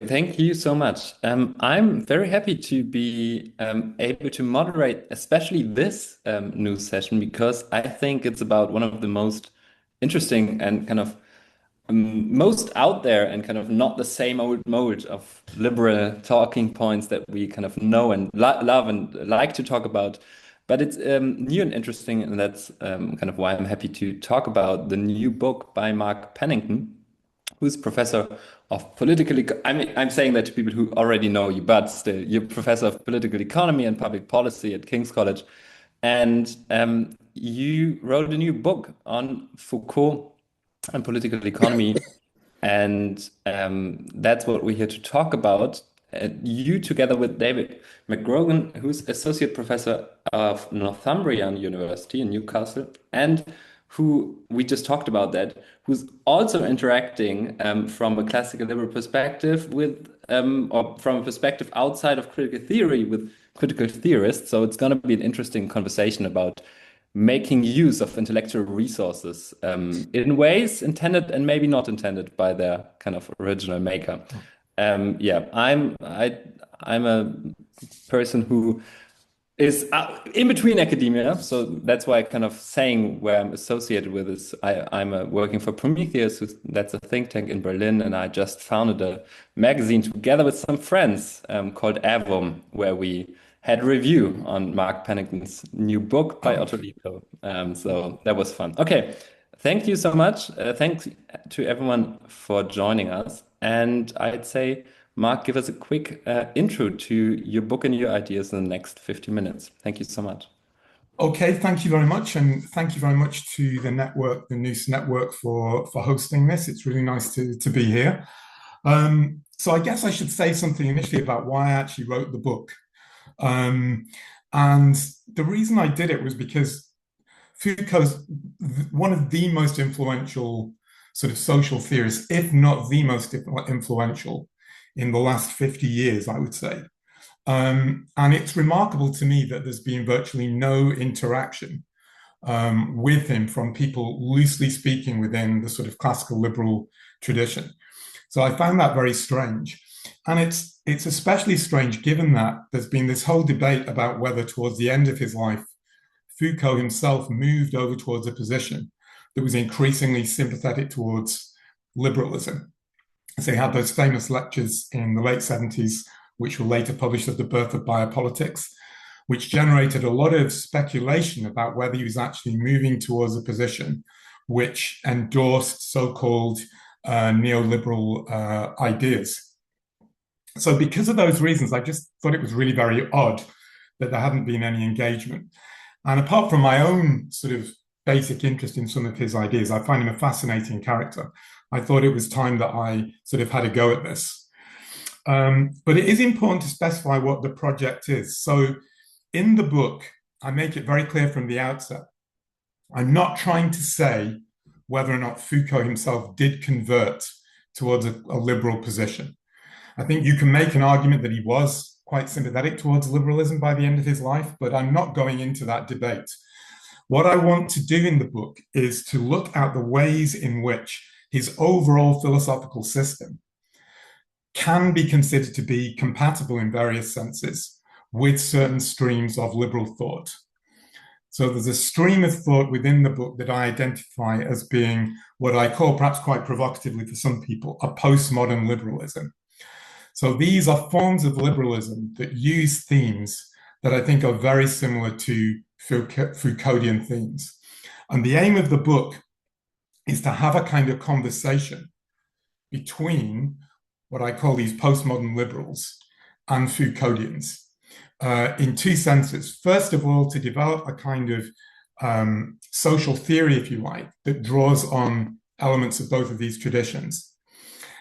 Thank you so much. I'm very happy to be able to moderate, especially this news session, because I think it's about one of the most interesting and kind of most out there and kind of not the same old mode of liberal talking points that we kind of know and love and like to talk about. But it's new and interesting, and that's kind of why I'm happy to talk about the new book by Mark Pennington, who's professor of I mean, I'm saying that to people who already know you, but still, you're professor of political economy and public policy at King's College. And you wrote a new book on Foucault and political economy. And that's what we're here to talk about. You, together with David McGrogan, who's associate professor of Northumbrian University in Newcastle, and who we just talked about that, who's also interacting from a classical liberal perspective with, or from a perspective outside of critical theory with critical theorists. So it's going to be an interesting conversation about making use of intellectual resources in ways intended and maybe not intended by their kind of original maker. Yeah, I'm a person who is in between academia, so that's why kind of saying where I'm associated with is I'm working for Prometheus, that's a think tank in Berlin, and I just founded a magazine together with some friends called Avum, where we had a review on Mark Pennington's new book by Otto Lipo. So that was fun. Okay, thank you so much. Thanks to everyone for joining us. And I'd say, Mark, give us a quick intro to your book and your ideas in the next 50 minutes. Thank you so much. Okay, thank you very much, and thank you very much to the network, the NOUS network, for hosting this. It's really nice to be here. So I guess I should say something initially about why I actually wrote the book. And the reason I did it was because Foucault's one of the most influential sort of social theorists, if not the most influential in the last 50 years, I would say. And it's remarkable to me that there's been virtually no interaction with him from people loosely speaking within the sort of classical liberal tradition. So I found that very strange. And it's especially strange given that there's been this whole debate about whether towards the end of his life, Foucault himself moved over towards a position that was increasingly sympathetic towards liberalism. So he had those famous lectures in the late 70s, which were later published as The Birth of Biopolitics, which generated a lot of speculation about whether he was actually moving towards a position which endorsed so-called neoliberal ideas. So because of those reasons, I just thought it was really very odd that there hadn't been any engagement. And apart from my own sort of basic interest in some of his ideas, I find him a fascinating character. I thought it was time that I sort of had a go at this. But it is important to specify what the project is. So in the book, I make it very clear from the outset, I'm not trying to say whether or not Foucault himself did convert towards a liberal position. I think you can make an argument that he was quite sympathetic towards liberalism by the end of his life, but I'm not going into that debate. What I want to do in the book is to look at the ways in which his overall philosophical system can be considered to be compatible in various senses with certain streams of liberal thought. So there's a stream of thought within the book that I identify as being what I call, perhaps quite provocatively for some people, a postmodern liberalism. So these are forms of liberalism that use themes that I think are very similar to Foucauldian themes. And the aim of the book is to have a kind of conversation between what I call these postmodern liberals and Foucauldians in two senses. First of all, to develop a kind of social theory, if you like, that draws on elements of both of these traditions.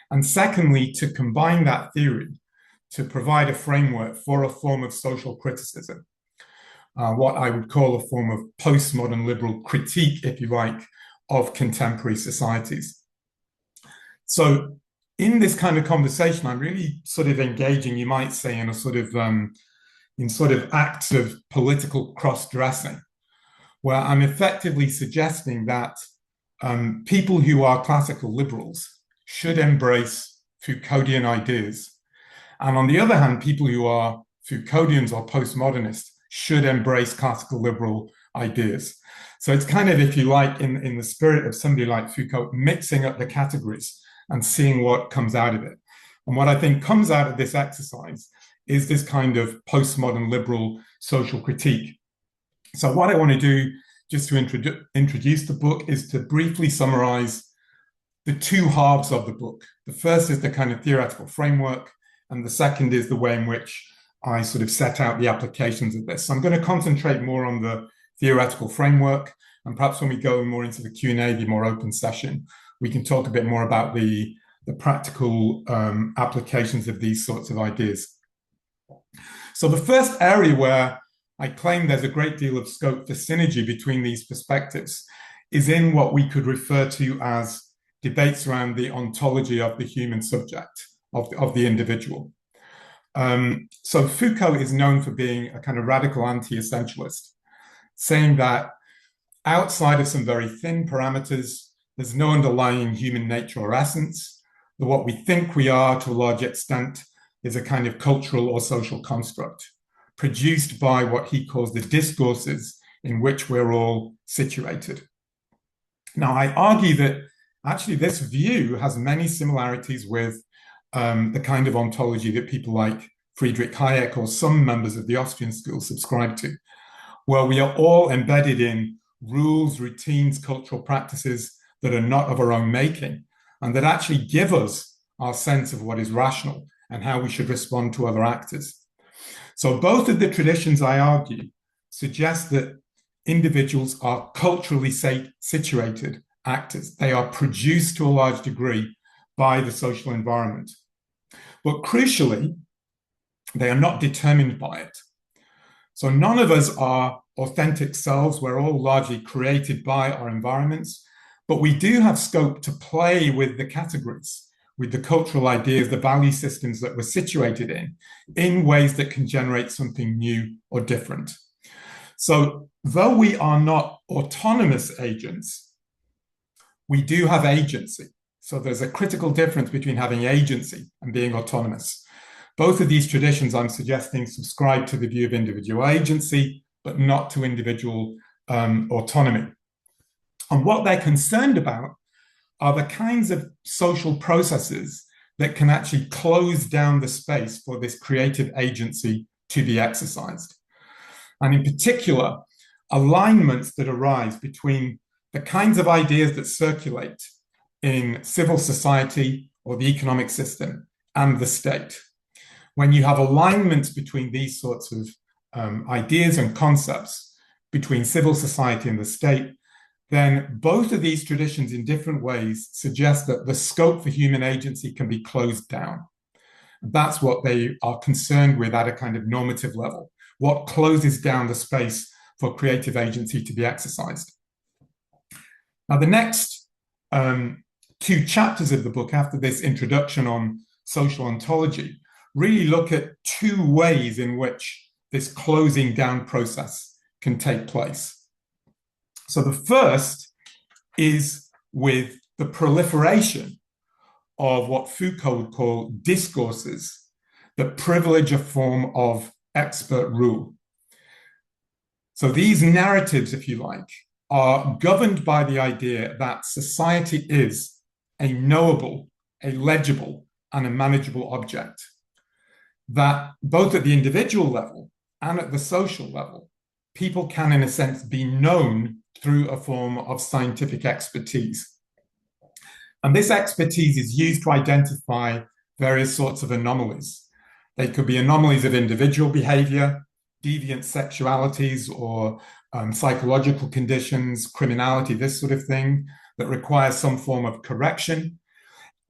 And secondly, to combine that theory to provide a framework for a form of social criticism, what I would call a form of postmodern liberal critique, if you like, of contemporary societies. So in this kind of conversation, I'm really sort of engaging, you might say, in a sort of acts of political cross-dressing, where I'm effectively suggesting that people who are classical liberals should embrace Foucauldian ideas And on the other hand, people who are Foucauldians or postmodernists should embrace classical liberal ideas. So it's kind of, if you like, in the spirit of somebody like Foucault, mixing up the categories and seeing what comes out of it. And what I think comes out of this exercise is this kind of postmodern liberal social critique. So what I want to do, just to introduce the book, is to briefly summarize the two halves of the book. The first is the kind of theoretical framework, and the second is the way in which I sort of set out the applications of this. So I'm going to concentrate more on the theoretical framework, and perhaps when we go more into the Q&A, the more open session, we can talk a bit more about the practical applications of these sorts of ideas. So the first area where I claim there's a great deal of scope for synergy between these perspectives is in what we could refer to as debates around the ontology of the human subject, of the individual. So Foucault is known for being a kind of radical anti-essentialist, saying that outside of some very thin parameters, there's no underlying human nature or essence, that what we think we are to a large extent is a kind of cultural or social construct produced by what he calls the discourses in which we're all situated. Now, I argue that actually this view has many similarities with the kind of ontology that people like Friedrich Hayek or some members of the Austrian school subscribe to, where we are all embedded in rules, routines, cultural practices that are not of our own making, and that actually give us our sense of what is rational and how we should respond to other actors. So both of the traditions, I argue, suggest that individuals are culturally situated actors. They are produced to a large degree by the social environment. But crucially, they are not determined by it. So none of us are authentic selves. We're all largely created by our environments, but we do have scope to play with the categories, with the cultural ideas, the value systems that we're situated in ways that can generate something new or different. So though we are not autonomous agents, we do have agency. So there's a critical difference between having agency and being autonomous. Both of these traditions, I'm suggesting, subscribe to the view of individual agency, but not to individual autonomy. And what they're concerned about are the kinds of social processes that can actually close down the space for this creative agency to be exercised. And in particular, alignments that arise between the kinds of ideas that circulate in civil society or the economic system and the state. When you have alignments between these sorts of ideas and concepts between civil society and the state, then both of these traditions in different ways suggest that the scope for human agency can be closed down. That's what they are concerned with at a kind of normative level. What closes down the space for creative agency to be exercised? Now, the next two chapters of the book, after this introduction on social ontology, really look at two ways in which this closing down process can take place. So the first is with the proliferation of what Foucault would call discourses that privilege a form of expert rule. So these narratives, if you like, are governed by the idea that society is a knowable, a legible, and a manageable object. That both at the individual level and at the social level, people can, in a sense, be known through a form of scientific expertise. And this expertise is used to identify various sorts of anomalies. They could be anomalies of individual behavior, deviant sexualities, or psychological conditions, criminality, this sort of thing, that require some form of correction.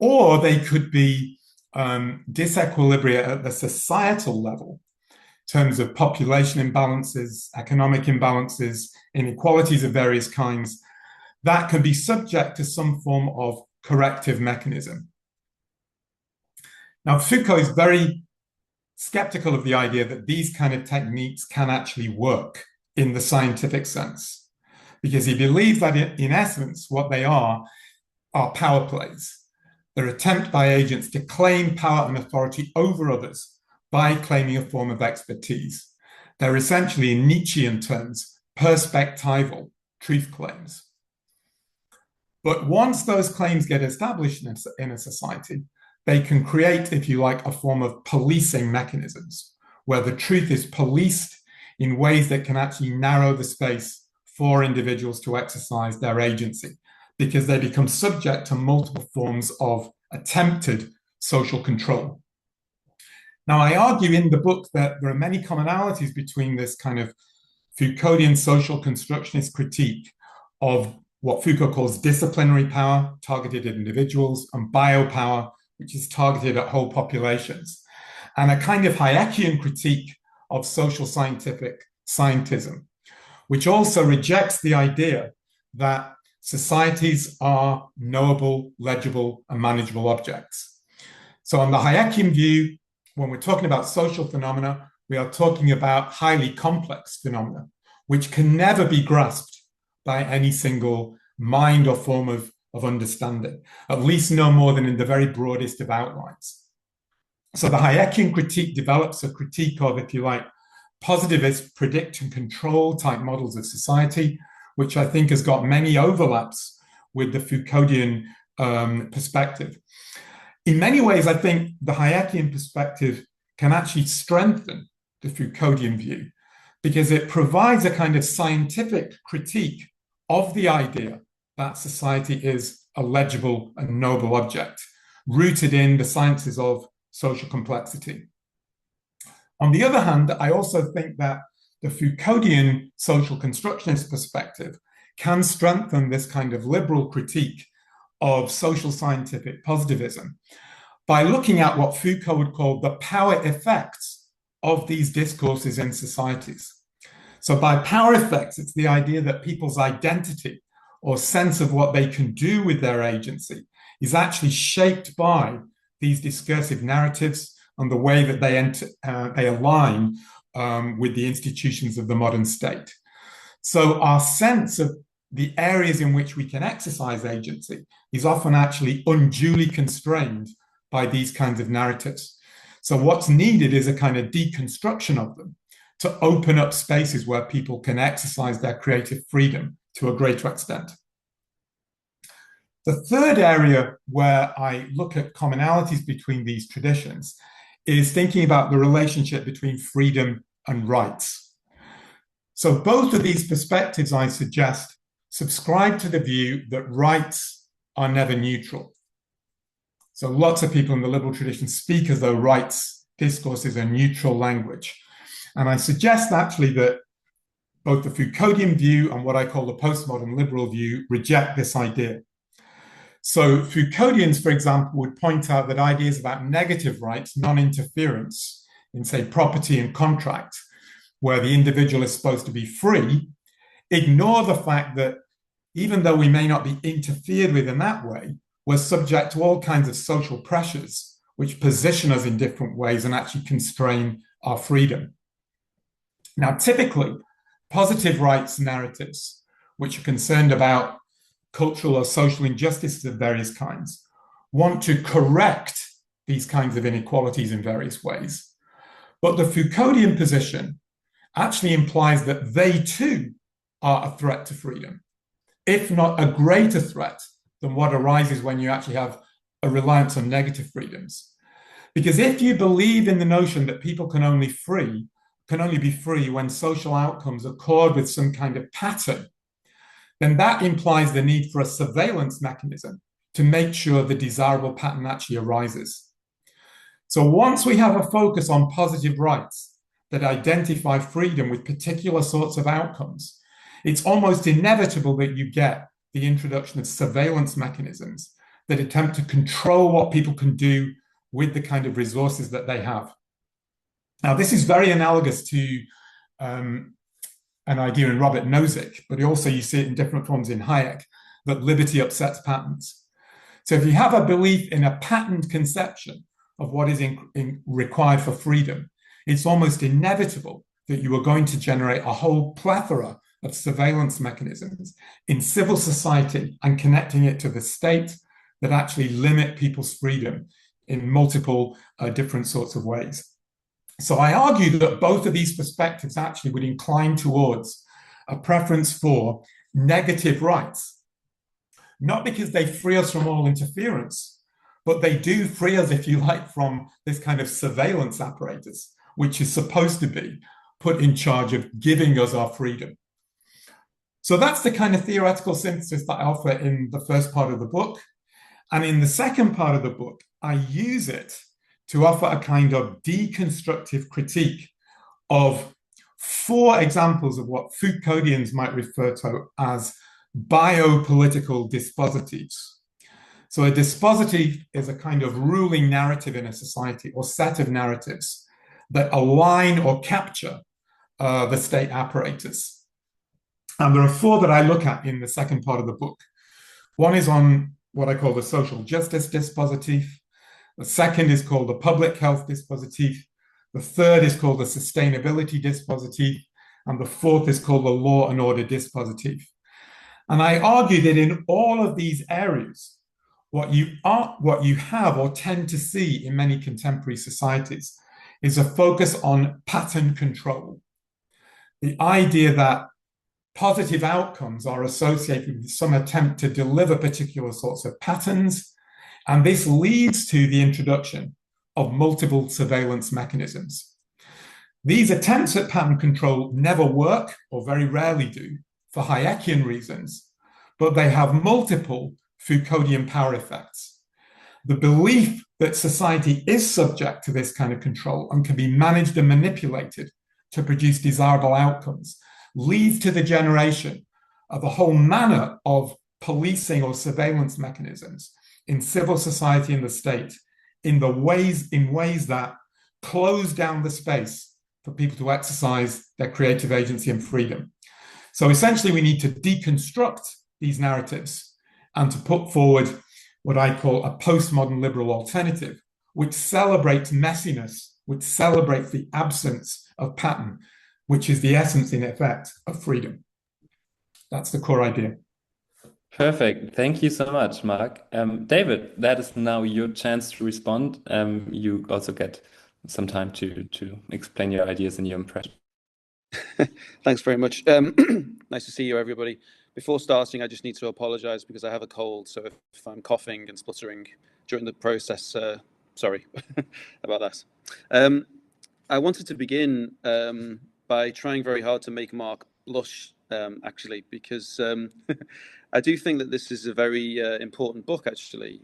Or they could be disequilibria at the societal level, in terms of population imbalances, economic imbalances, inequalities of various kinds, that can be subject to some form of corrective mechanism. Now, Foucault is very skeptical of the idea that these kind of techniques can actually work in the scientific sense, because he believes that in essence, what they are power plays. They're attempt by agents to claim power and authority over others by claiming a form of expertise. They're essentially, in Nietzschean terms, perspectival truth claims. But once those claims get established in a society, they can create, if you like, a form of policing mechanisms where the truth is policed in ways that can actually narrow the space for individuals to exercise their agency, because they become subject to multiple forms of attempted social control. Now, I argue in the book that there are many commonalities between this kind of Foucauldian social constructionist critique of what Foucault calls disciplinary power, targeted at individuals, and biopower, which is targeted at whole populations, and a kind of Hayekian critique of social scientism, which also rejects the idea that societies are knowable, legible, and manageable objects. So on the Hayekian view, when we're talking about social phenomena, we are talking about highly complex phenomena, which can never be grasped by any single mind or form of understanding, at least no more than in the very broadest of outlines. So the Hayekian critique develops a critique of, if you like, positivist predict and control type models of society, which I think has got many overlaps with the Foucauldian perspective. In many ways, I think the Hayekian perspective can actually strengthen the Foucauldian view because it provides a kind of scientific critique of the idea that society is a legible and noble object, rooted in the sciences of social complexity. On the other hand, I also think that the Foucauldian social constructionist perspective can strengthen this kind of liberal critique of social scientific positivism by looking at what Foucault would call the power effects of these discourses in societies. So by power effects, it's the idea that people's identity or sense of what they can do with their agency is actually shaped by these discursive narratives and the way that they align with the institutions of the modern state. So our sense of the areas in which we can exercise agency is often actually unduly constrained by these kinds of narratives. So what's needed is a kind of deconstruction of them to open up spaces where people can exercise their creative freedom to a greater extent. The third area where I look at commonalities between these traditions is thinking about the relationship between freedom and rights. So both of these perspectives, I suggest, subscribe to the view that rights are never neutral. So lots of people in the liberal tradition speak as though rights discourse is a neutral language. And I suggest actually that both the Foucauldian view and what I call the postmodern liberal view reject this idea. So Foucauldians, for example, would point out that ideas about negative rights, non-interference in, say, property and contract, where the individual is supposed to be free, ignore the fact that even though we may not be interfered with in that way, we're subject to all kinds of social pressures which position us in different ways and actually constrain our freedom. Now, typically, positive rights narratives, which are concerned about cultural or social injustices of various kinds, want to correct these kinds of inequalities in various ways. But the Foucauldian position actually implies that they too are a threat to freedom, if not a greater threat than what arises when you actually have a reliance on negative freedoms. Because if you believe in the notion that people can only be free when social outcomes accord with some kind of pattern, then that implies the need for a surveillance mechanism to make sure the desirable pattern actually arises. So once we have a focus on positive rights that identify freedom with particular sorts of outcomes, it's almost inevitable that you get the introduction of surveillance mechanisms that attempt to control what people can do with the kind of resources that they have. Now, this is very analogous to an idea in Robert Nozick, but also you see it in different forms in Hayek, that liberty upsets patterns. So if you have a belief in a patterned conception of what is required for freedom, it's almost inevitable that you are going to generate a whole plethora of surveillance mechanisms in civil society and connecting it to the state, that actually limit people's freedom in multiple different sorts of ways. So I argue that both of these perspectives actually would incline towards a preference for negative rights, not because they free us from all interference, but they do free us, if you like, from this kind of surveillance apparatus, which is supposed to be put in charge of giving us our freedom. So that's the kind of theoretical synthesis that I offer in the first part of the book. And in the second part of the book, I use it to offer a kind of deconstructive critique of four examples of what Foucauldians might refer to as biopolitical dispositives. So a dispositive is a kind of ruling narrative in a society or set of narratives that align or capture the state apparatus. And there are four that I look at in the second part of the book. One is on what I call the social justice dispositif. The second is called the public health dispositif. The third is called the sustainability dispositif. And the fourth is called the law and order dispositif. And I argue that in all of these areas, what you have or tend to see in many contemporary societies is a focus on pattern control. The idea that positive outcomes are associated with some attempt to deliver particular sorts of patterns, and this leads to the introduction of multiple surveillance mechanisms. These attempts at pattern control never work, or very rarely do, for Hayekian reasons, but they have multiple Foucauldian power effects. The belief that society is subject to this kind of control and can be managed and manipulated to produce desirable outcomes leads to the generation of a whole manner of policing or surveillance mechanisms in civil society and the state in ways that close down the space for people to exercise their creative agency and freedom. So essentially, we need to deconstruct these narratives and to put forward what I call a postmodern liberal alternative, which celebrates messiness, which celebrates the absence of pattern, which is the essence, in effect, of freedom. That's the core idea. Perfect. Thank you so much, Mark. David, that is now your chance to respond. You also get some time to explain your ideas and your impression. Thanks very much. Nice to see you, everybody. Before starting, I just need to apologize because I have a cold. So if I'm coughing and spluttering during the process, sorry about that. I wanted to begin by trying very hard to make Mark blush, actually, because I do think that this is a very important book, actually.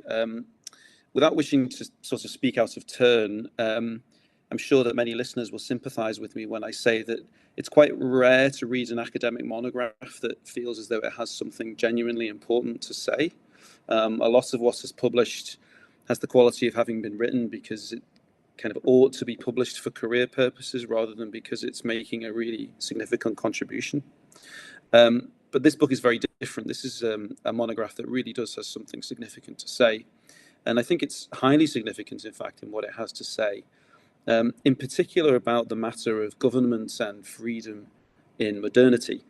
Without wishing to sort of speak out of turn, I'm sure that many listeners will sympathize with me when I say that it's quite rare to read an academic monograph that feels as though it has something genuinely important to say. A lot of what is published has the quality of having been written because it kind of ought to be published for career purposes rather than because it's making a really significant contribution. But this book is very different. This is a monograph that really does have something significant to say. And I think it's highly significant, in fact, in what it has to say. In particular about the matter of government and freedom in modernity.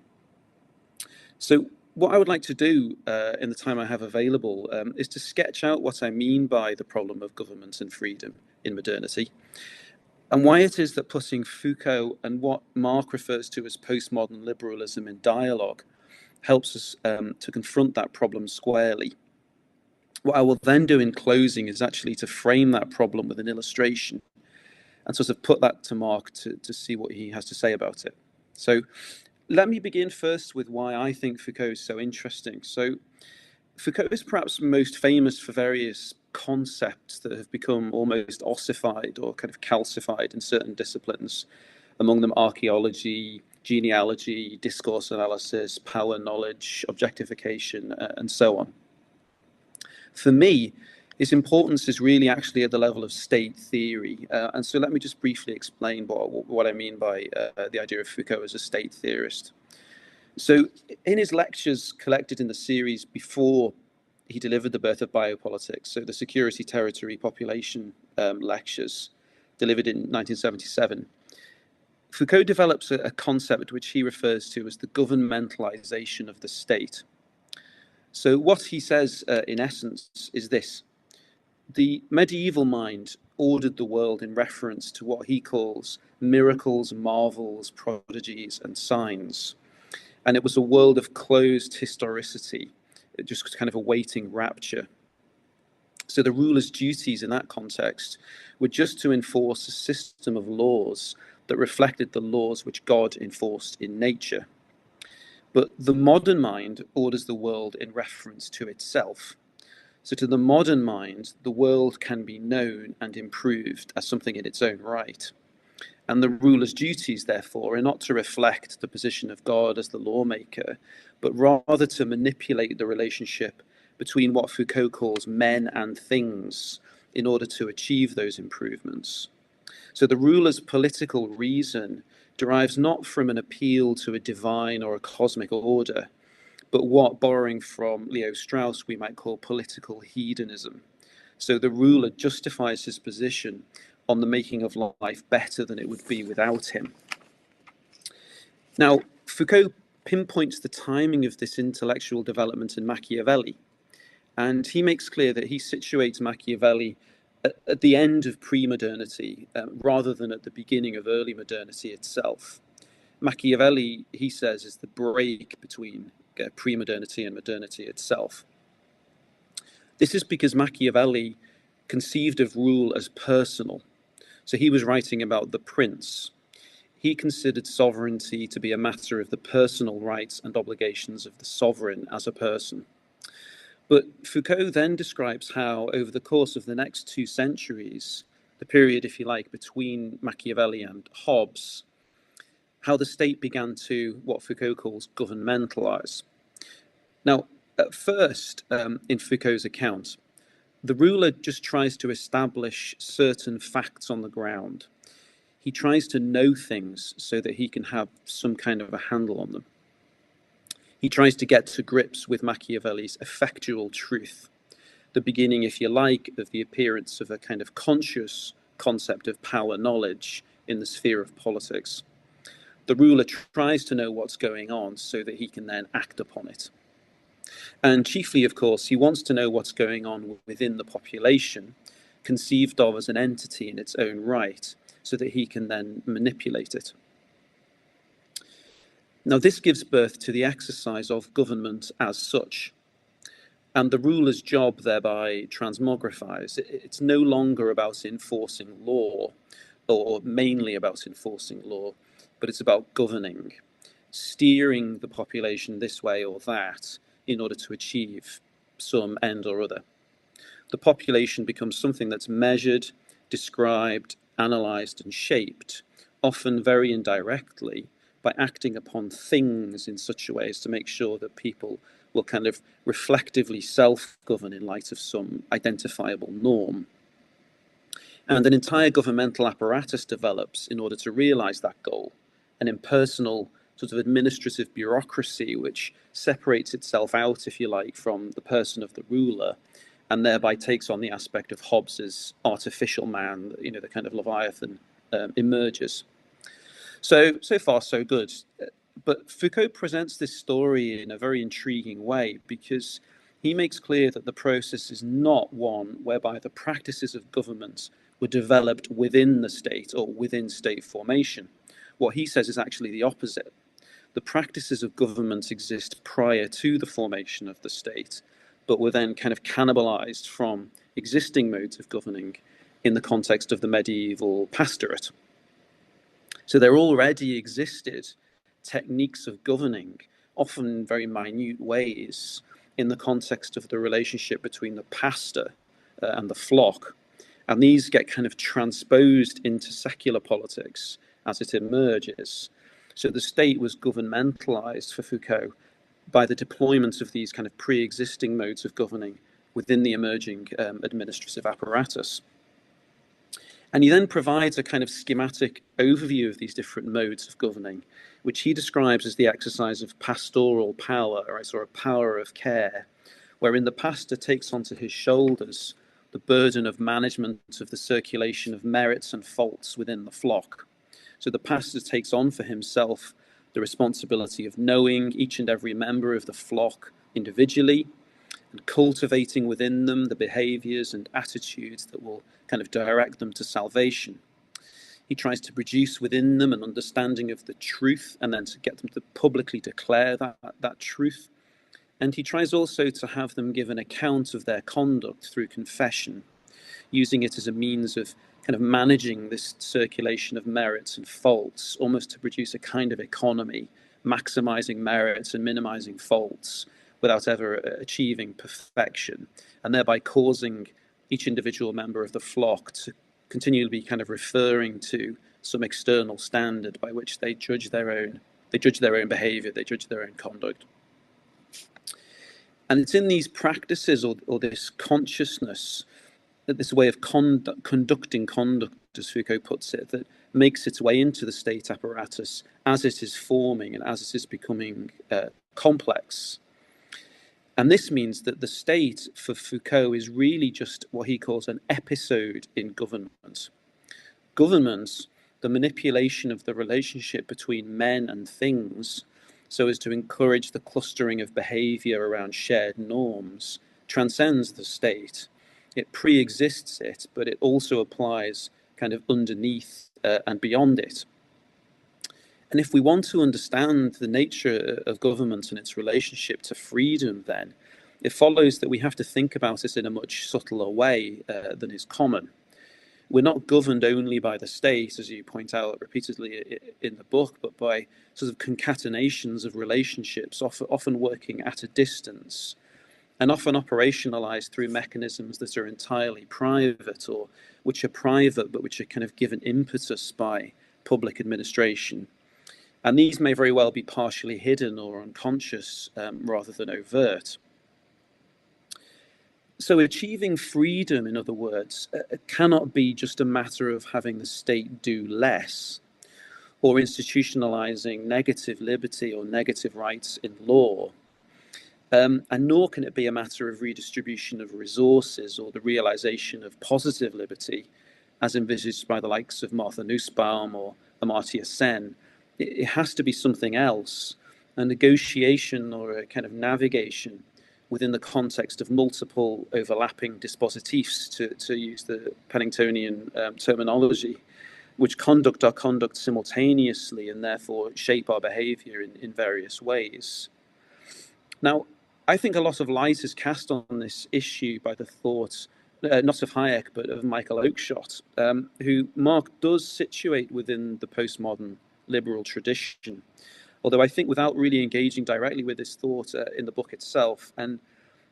So what I would like to do in the time I have available is to sketch out what I mean by the problem of government and freedom in modernity, and why it is that putting Foucault and what Mark refers to as postmodern liberalism in dialogue helps us to confront that problem squarely. What I will then do in closing is actually to frame that problem with an illustration and sort of put that to Mark to see what he has to say about it. So let me begin first with why I think Foucault is so interesting. So Foucault is perhaps most famous for various concepts that have become almost ossified or kind of calcified in certain disciplines, among them archaeology, genealogy, discourse analysis, power knowledge, objectification, and so on. For me, its importance is really actually at the level of state theory. And so let me just briefly explain what I mean by the idea of Foucault as a state theorist. So in his lectures collected in the series before he delivered The Birth of Biopolitics, so the Security, Territory, Population lectures delivered in 1977, Foucault develops a concept which he refers to as the governmentalization of the state. So what he says, in essence, is this. The medieval mind ordered the world in reference to what he calls miracles, marvels, prodigies, and signs. And it was a world of closed historicity, just kind of awaiting rapture. So the ruler's duties in that context were just to enforce a system of laws that reflected the laws which God enforced in nature. But the modern mind orders the world in reference to itself. So to the modern mind, the world can be known and improved as something in its own right. And the ruler's duties, therefore, are not to reflect the position of God as the lawmaker, but rather to manipulate the relationship between what Foucault calls men and things in order to achieve those improvements. So the ruler's political reason derives not from an appeal to a divine or a cosmic order, but what, borrowing from Leo Strauss, we might call political hedonism. So the ruler justifies his position on the making of life better than it would be without him. Now, Foucault pinpoints the timing of this intellectual development in Machiavelli, and he makes clear that he situates Machiavelli at the end of pre-modernity rather than at the beginning of early modernity itself. Machiavelli, he says, is the break between pre-modernity and modernity itself. This is because Machiavelli conceived of rule as personal. So he was writing about the prince. He considered sovereignty to be a matter of the personal rights and obligations of the sovereign as a person. But Foucault then describes how, over the course of the next 2 centuries, the period, if you like, between Machiavelli and Hobbes, how the state began to, what Foucault calls, governmentalize. Now, at first, in Foucault's account, the ruler just tries to establish certain facts on the ground. He tries to know things so that he can have some kind of a handle on them. He tries to get to grips with Machiavelli's effectual truth, the beginning, if you like, of the appearance of a kind of conscious concept of power knowledge in the sphere of politics. The ruler tries to know what's going on so that he can then act upon it. And chiefly, of course, he wants to know what's going on within the population, conceived of as an entity in its own right, so that he can then manipulate it. Now, this gives birth to the exercise of government as such. And the ruler's job thereby transmogrifies. It's no longer about enforcing law, or mainly about enforcing law, but it's about governing, steering the population this way or that in order to achieve some end or other. The population becomes something that's measured, described, analysed, and shaped, often very indirectly, by acting upon things in such a way as to make sure that people will kind of reflectively self-govern in light of some identifiable norm. And an entire governmental apparatus develops in order to realise that goal, an impersonal sort of administrative bureaucracy which separates itself out, if you like, from the person of the ruler, and thereby takes on the aspect of Hobbes's artificial man, the kind of Leviathan emerges. So far, so good. But Foucault presents this story in a very intriguing way because he makes clear that the process is not one whereby the practices of government were developed within the state or within state formation. What he says is actually the opposite. The practices of government exist prior to the formation of the state, but were then kind of cannibalized from existing modes of governing in the context of the medieval pastorate. So there already existed techniques of governing, often in very minute ways, in the context of the relationship between the pastor and the flock. And these get kind of transposed into secular politics as it emerges. So the state was governmentalized for Foucault by the deployment of these kind of pre-existing modes of governing within the emerging administrative apparatus. And he then provides a kind of schematic overview of these different modes of governing, which he describes as the exercise of pastoral power, or a power of care, wherein the pastor takes onto his shoulders the burden of management of the circulation of merits and faults within the flock. So the pastor takes on for himself the responsibility of knowing each and every member of the flock individually, and cultivating within them the behaviors and attitudes that will kind of direct them to salvation. He tries to produce within them an understanding of the truth and then to get them to publicly declare that truth. And he tries also to have them give an account of their conduct through confession, using it as a means of kind of managing this circulation of merits and faults, almost to produce a kind of economy, maximizing merits and minimizing faults without ever achieving perfection, and thereby causing each individual member of the flock to continually be kind of referring to some external standard by which they judge their own behavior, they judge their own conduct. And it's in these practices or this consciousness, this way of conducting conduct, as Foucault puts it, that makes its way into the state apparatus as it is forming and as it is becoming complex. And this means that the state for Foucault is really just what he calls an episode in government. Government, the manipulation of the relationship between men and things, so as to encourage the clustering of behavior around shared norms, transcends the state. It pre-exists it, but it also applies kind of underneath and beyond it. And if we want to understand the nature of government and its relationship to freedom, then it follows that we have to think about it in a much subtler way than is common. We're not governed only by the state, as you point out repeatedly in the book, but by sort of concatenations of relationships, often working at a distance, and often operationalized through mechanisms that are entirely private, or which are private but which are kind of given impetus by public administration. And these may very well be partially hidden or unconscious rather than overt. So achieving freedom, in other words, cannot be just a matter of having the state do less or institutionalizing negative liberty or negative rights in law. And nor can it be a matter of redistribution of resources or the realization of positive liberty, as envisaged by the likes of Martha Nussbaum or Amartya Sen. It has to be something else, a negotiation or a kind of navigation within the context of multiple overlapping dispositifs, to use the Penningtonian terminology, which conduct our conduct simultaneously and therefore shape our behavior in various ways. Now, I think a lot of light is cast on this issue by the thought, not of Hayek, but of Michael Oakeshott, who Mark does situate within the postmodern liberal tradition, although I think without really engaging directly with this thought in the book itself. And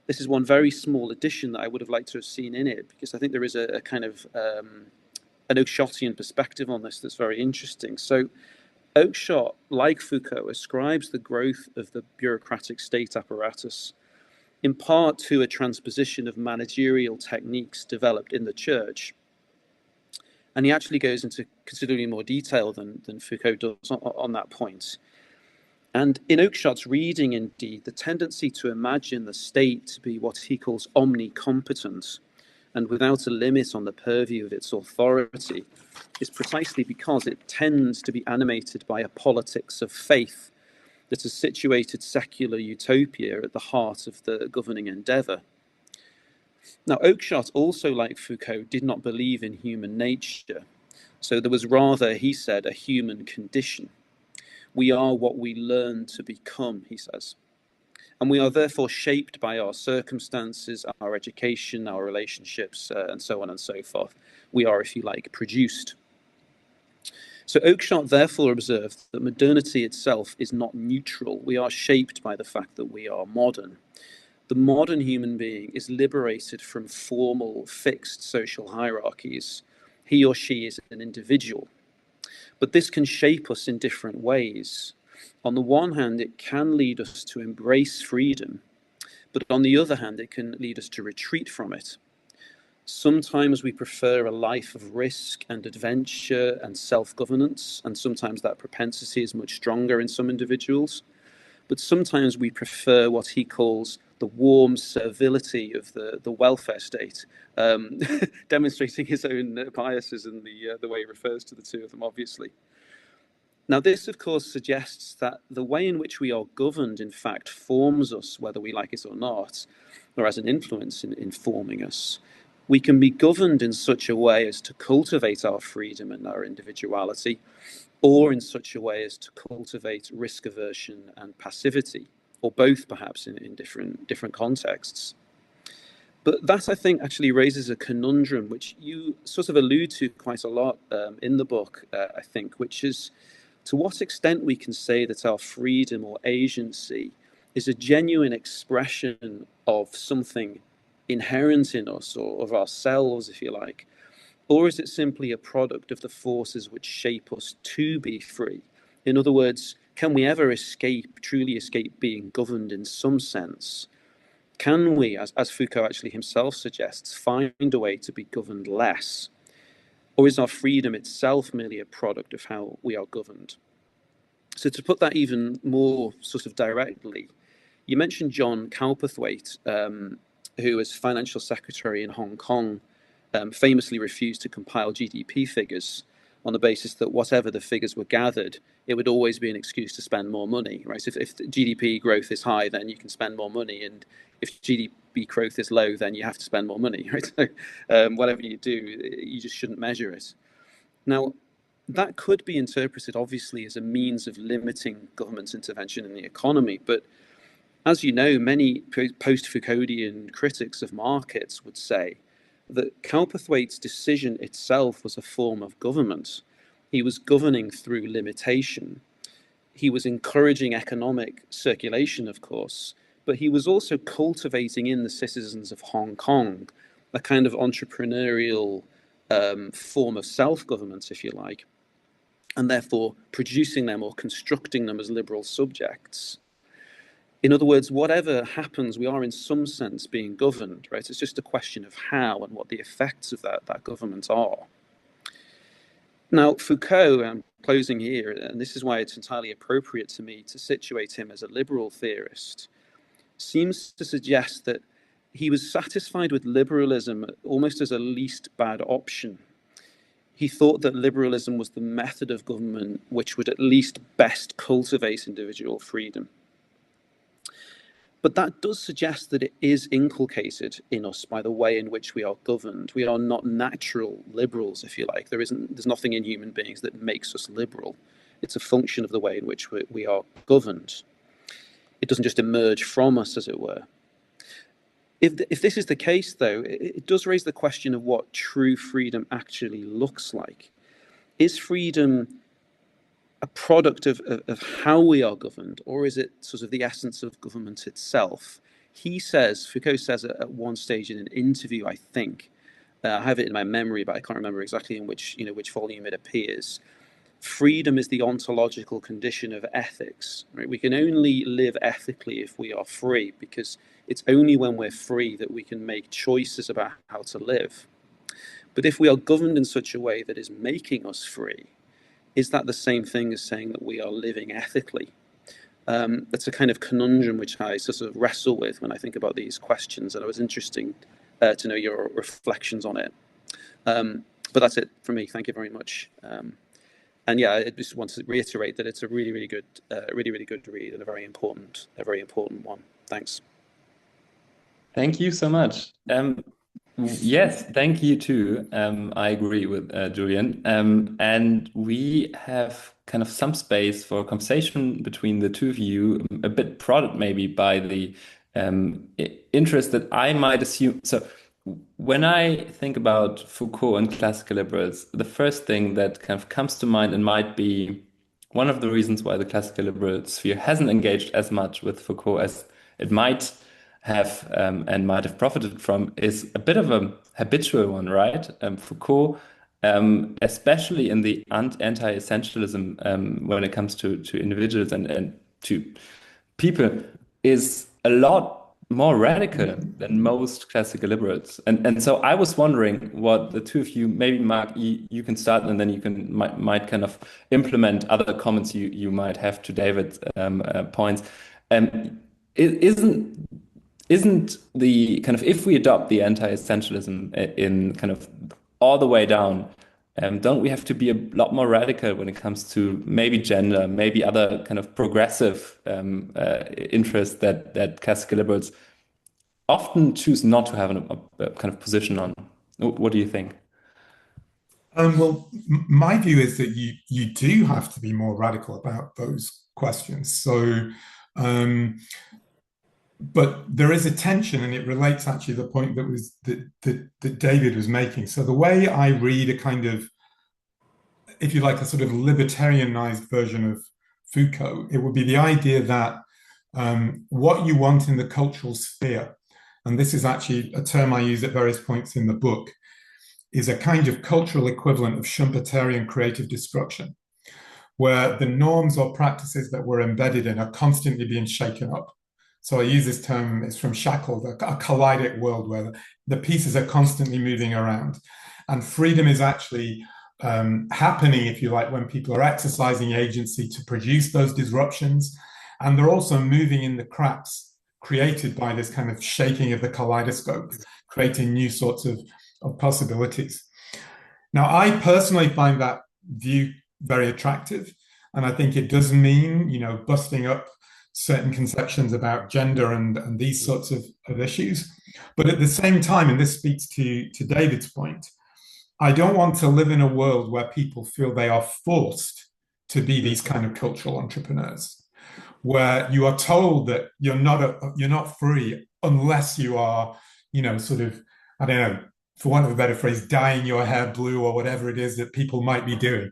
this is one very small addition that I would have liked to have seen in it, because I think there is a kind of an Oakeshottian perspective on this that's very interesting. So Oakeshott, like Foucault, ascribes the growth of the bureaucratic state apparatus in part to a transposition of managerial techniques developed in the church. And he actually goes into considerably more detail than Foucault does on that point. And in Oakeshott's reading, indeed, the tendency to imagine the state to be what he calls omnicompetent and without a limit on the purview of its authority is precisely because it tends to be animated by a politics of faith that has situated secular utopia at the heart of the governing endeavour. Now, Oakeshott also, like Foucault, did not believe in human nature. So there was rather, he said, a human condition. We are what we learn to become, he says. And we are therefore shaped by our circumstances, our education, our relationships, and so on and so forth. We are, if you like, produced. So Oakeshott therefore observed that modernity itself is not neutral. We are shaped by the fact that we are modern. The modern human being is liberated from formal, fixed social hierarchies. He or she is an individual. But this can shape us in different ways. On the one hand, it can lead us to embrace freedom, but on the other hand, it can lead us to retreat from it. Sometimes we prefer a life of risk and adventure and self-governance, and sometimes that propensity is much stronger in some individuals. But sometimes we prefer what he calls the warm servility of the welfare state, demonstrating his own biases in the way he refers to the two of them, obviously. Now, this, of course, suggests that the way in which we are governed, in fact, forms us, whether we like it or not, or has an influence in forming us. We can be governed in such a way as to cultivate our freedom and our individuality, or in such a way as to cultivate risk aversion and passivity, or both perhaps in different contexts. But that, I think, actually raises a conundrum, which you sort of allude to quite a lot in the book, I think, which is to what extent we can say that our freedom or agency is a genuine expression of something inherent in us, or of ourselves, if you like, or is it simply a product of the forces which shape us to be free? In other words, can we ever truly escape being governed in some sense? Can we, as Foucault actually himself suggests, find a way to be governed less? Or is our freedom itself merely a product of how we are governed? So to put that even more sort of directly, you mentioned John Cowperthwaite, who was financial secretary in Hong Kong, famously refused to compile GDP figures on the basis that whatever the figures were gathered, it would always be an excuse to spend more money, right? So if GDP growth is high, then you can spend more money, and if GDP growth is low, then you have to spend more money, right? So whatever you do, you just shouldn't measure it. Now, that could be interpreted, obviously, as a means of limiting government intervention in the economy, but as you know, many post-Foucauldian critics of markets would say that Cowperthwaite's decision itself was a form of government. He was governing through limitation. He was encouraging economic circulation, of course, but he was also cultivating in the citizens of Hong Kong a kind of entrepreneurial form of self-government, if you like, and therefore producing them or constructing them as liberal subjects. In other words, whatever happens, we are in some sense being governed, right? It's just a question of how and what the effects of that government are. Now, Foucault, I'm closing here, and this is why it's entirely appropriate to me to situate him as a liberal theorist, seems to suggest that he was satisfied with liberalism almost as a least bad option. He thought that liberalism was the method of government which would at least best cultivate individual freedom. But that does suggest that it is inculcated in us by the way in which we are governed. We are not natural liberals, if you like. There's nothing in human beings that makes us liberal. It's a function of the way in which we are governed. It doesn't just emerge from us, as it were. If this is the case, though, it does raise the question of what true freedom actually looks like. Is freedom a product of how we are governed, or is it sort of the essence of government itself? Foucault says at one stage in an interview, I think, I have it in my memory, but I can't remember exactly in which volume it appears. Freedom is the ontological condition of ethics. Right? We can only live ethically if we are free, because it's only when we're free that we can make choices about how to live. But if we are governed in such a way that is making us free, is that the same thing as saying that we are living ethically? That's a kind of conundrum which I sort of wrestle with when I think about these questions, and it was interesting to know your reflections on it. But that's it from me. Thank you very much. And yeah, I just want to reiterate that it's a really good read, and a very important one. Thanks. Thank you so much. Yes, thank you too. I agree with Julian. And we have kind of some space for conversation between the two of you, a bit prodded maybe by the interest that I might assume. So when I think about Foucault and classical liberals, the first thing that kind of comes to mind and might be one of the reasons why the classical liberal sphere hasn't engaged as much with Foucault as it might have and might have profited from is a bit of a habitual one, right? Foucault, especially in the anti-essentialism when it comes to individuals and to people, is a lot more radical than most classical liberals. And so I was wondering what the two of you, maybe Mark, you can start, and then you might kind of implement other comments you might have to David's points. Isn't the kind of, if we adopt the anti-essentialism in kind of all the way down, don't we have to be a lot more radical when it comes to maybe gender, maybe other kind of progressive interests that classical liberals often choose not to have a kind of position on? What do you think? Well, my view is that you do have to be more radical about those questions. So, but there is a tension, and it relates actually to the point that David was making. So the way I read a kind of, if you like, a sort of libertarianized version of Foucault, it would be the idea that what you want in the cultural sphere, and this is actually a term I use at various points in the book, is a kind of cultural equivalent of Schumpeterian creative destruction, where the norms or practices that we're embedded in are constantly being shaken up. So I use this term, it's from Shackles, a kaleidic world where the pieces are constantly moving around. And freedom is actually happening, if you like, when people are exercising agency to produce those disruptions. And they're also moving in the cracks created by this kind of shaking of the kaleidoscope, creating new sorts of possibilities. Now, I personally find that view very attractive. And I think it does mean, busting up certain conceptions about gender and these sorts of issues. But at the same time, and this speaks to David's point, I don't want to live in a world where people feel they are forced to be these kind of cultural entrepreneurs, where you are told that you're not free unless you are, sort of, I don't know, for want of a better phrase, dyeing your hair blue or whatever it is that people might be doing.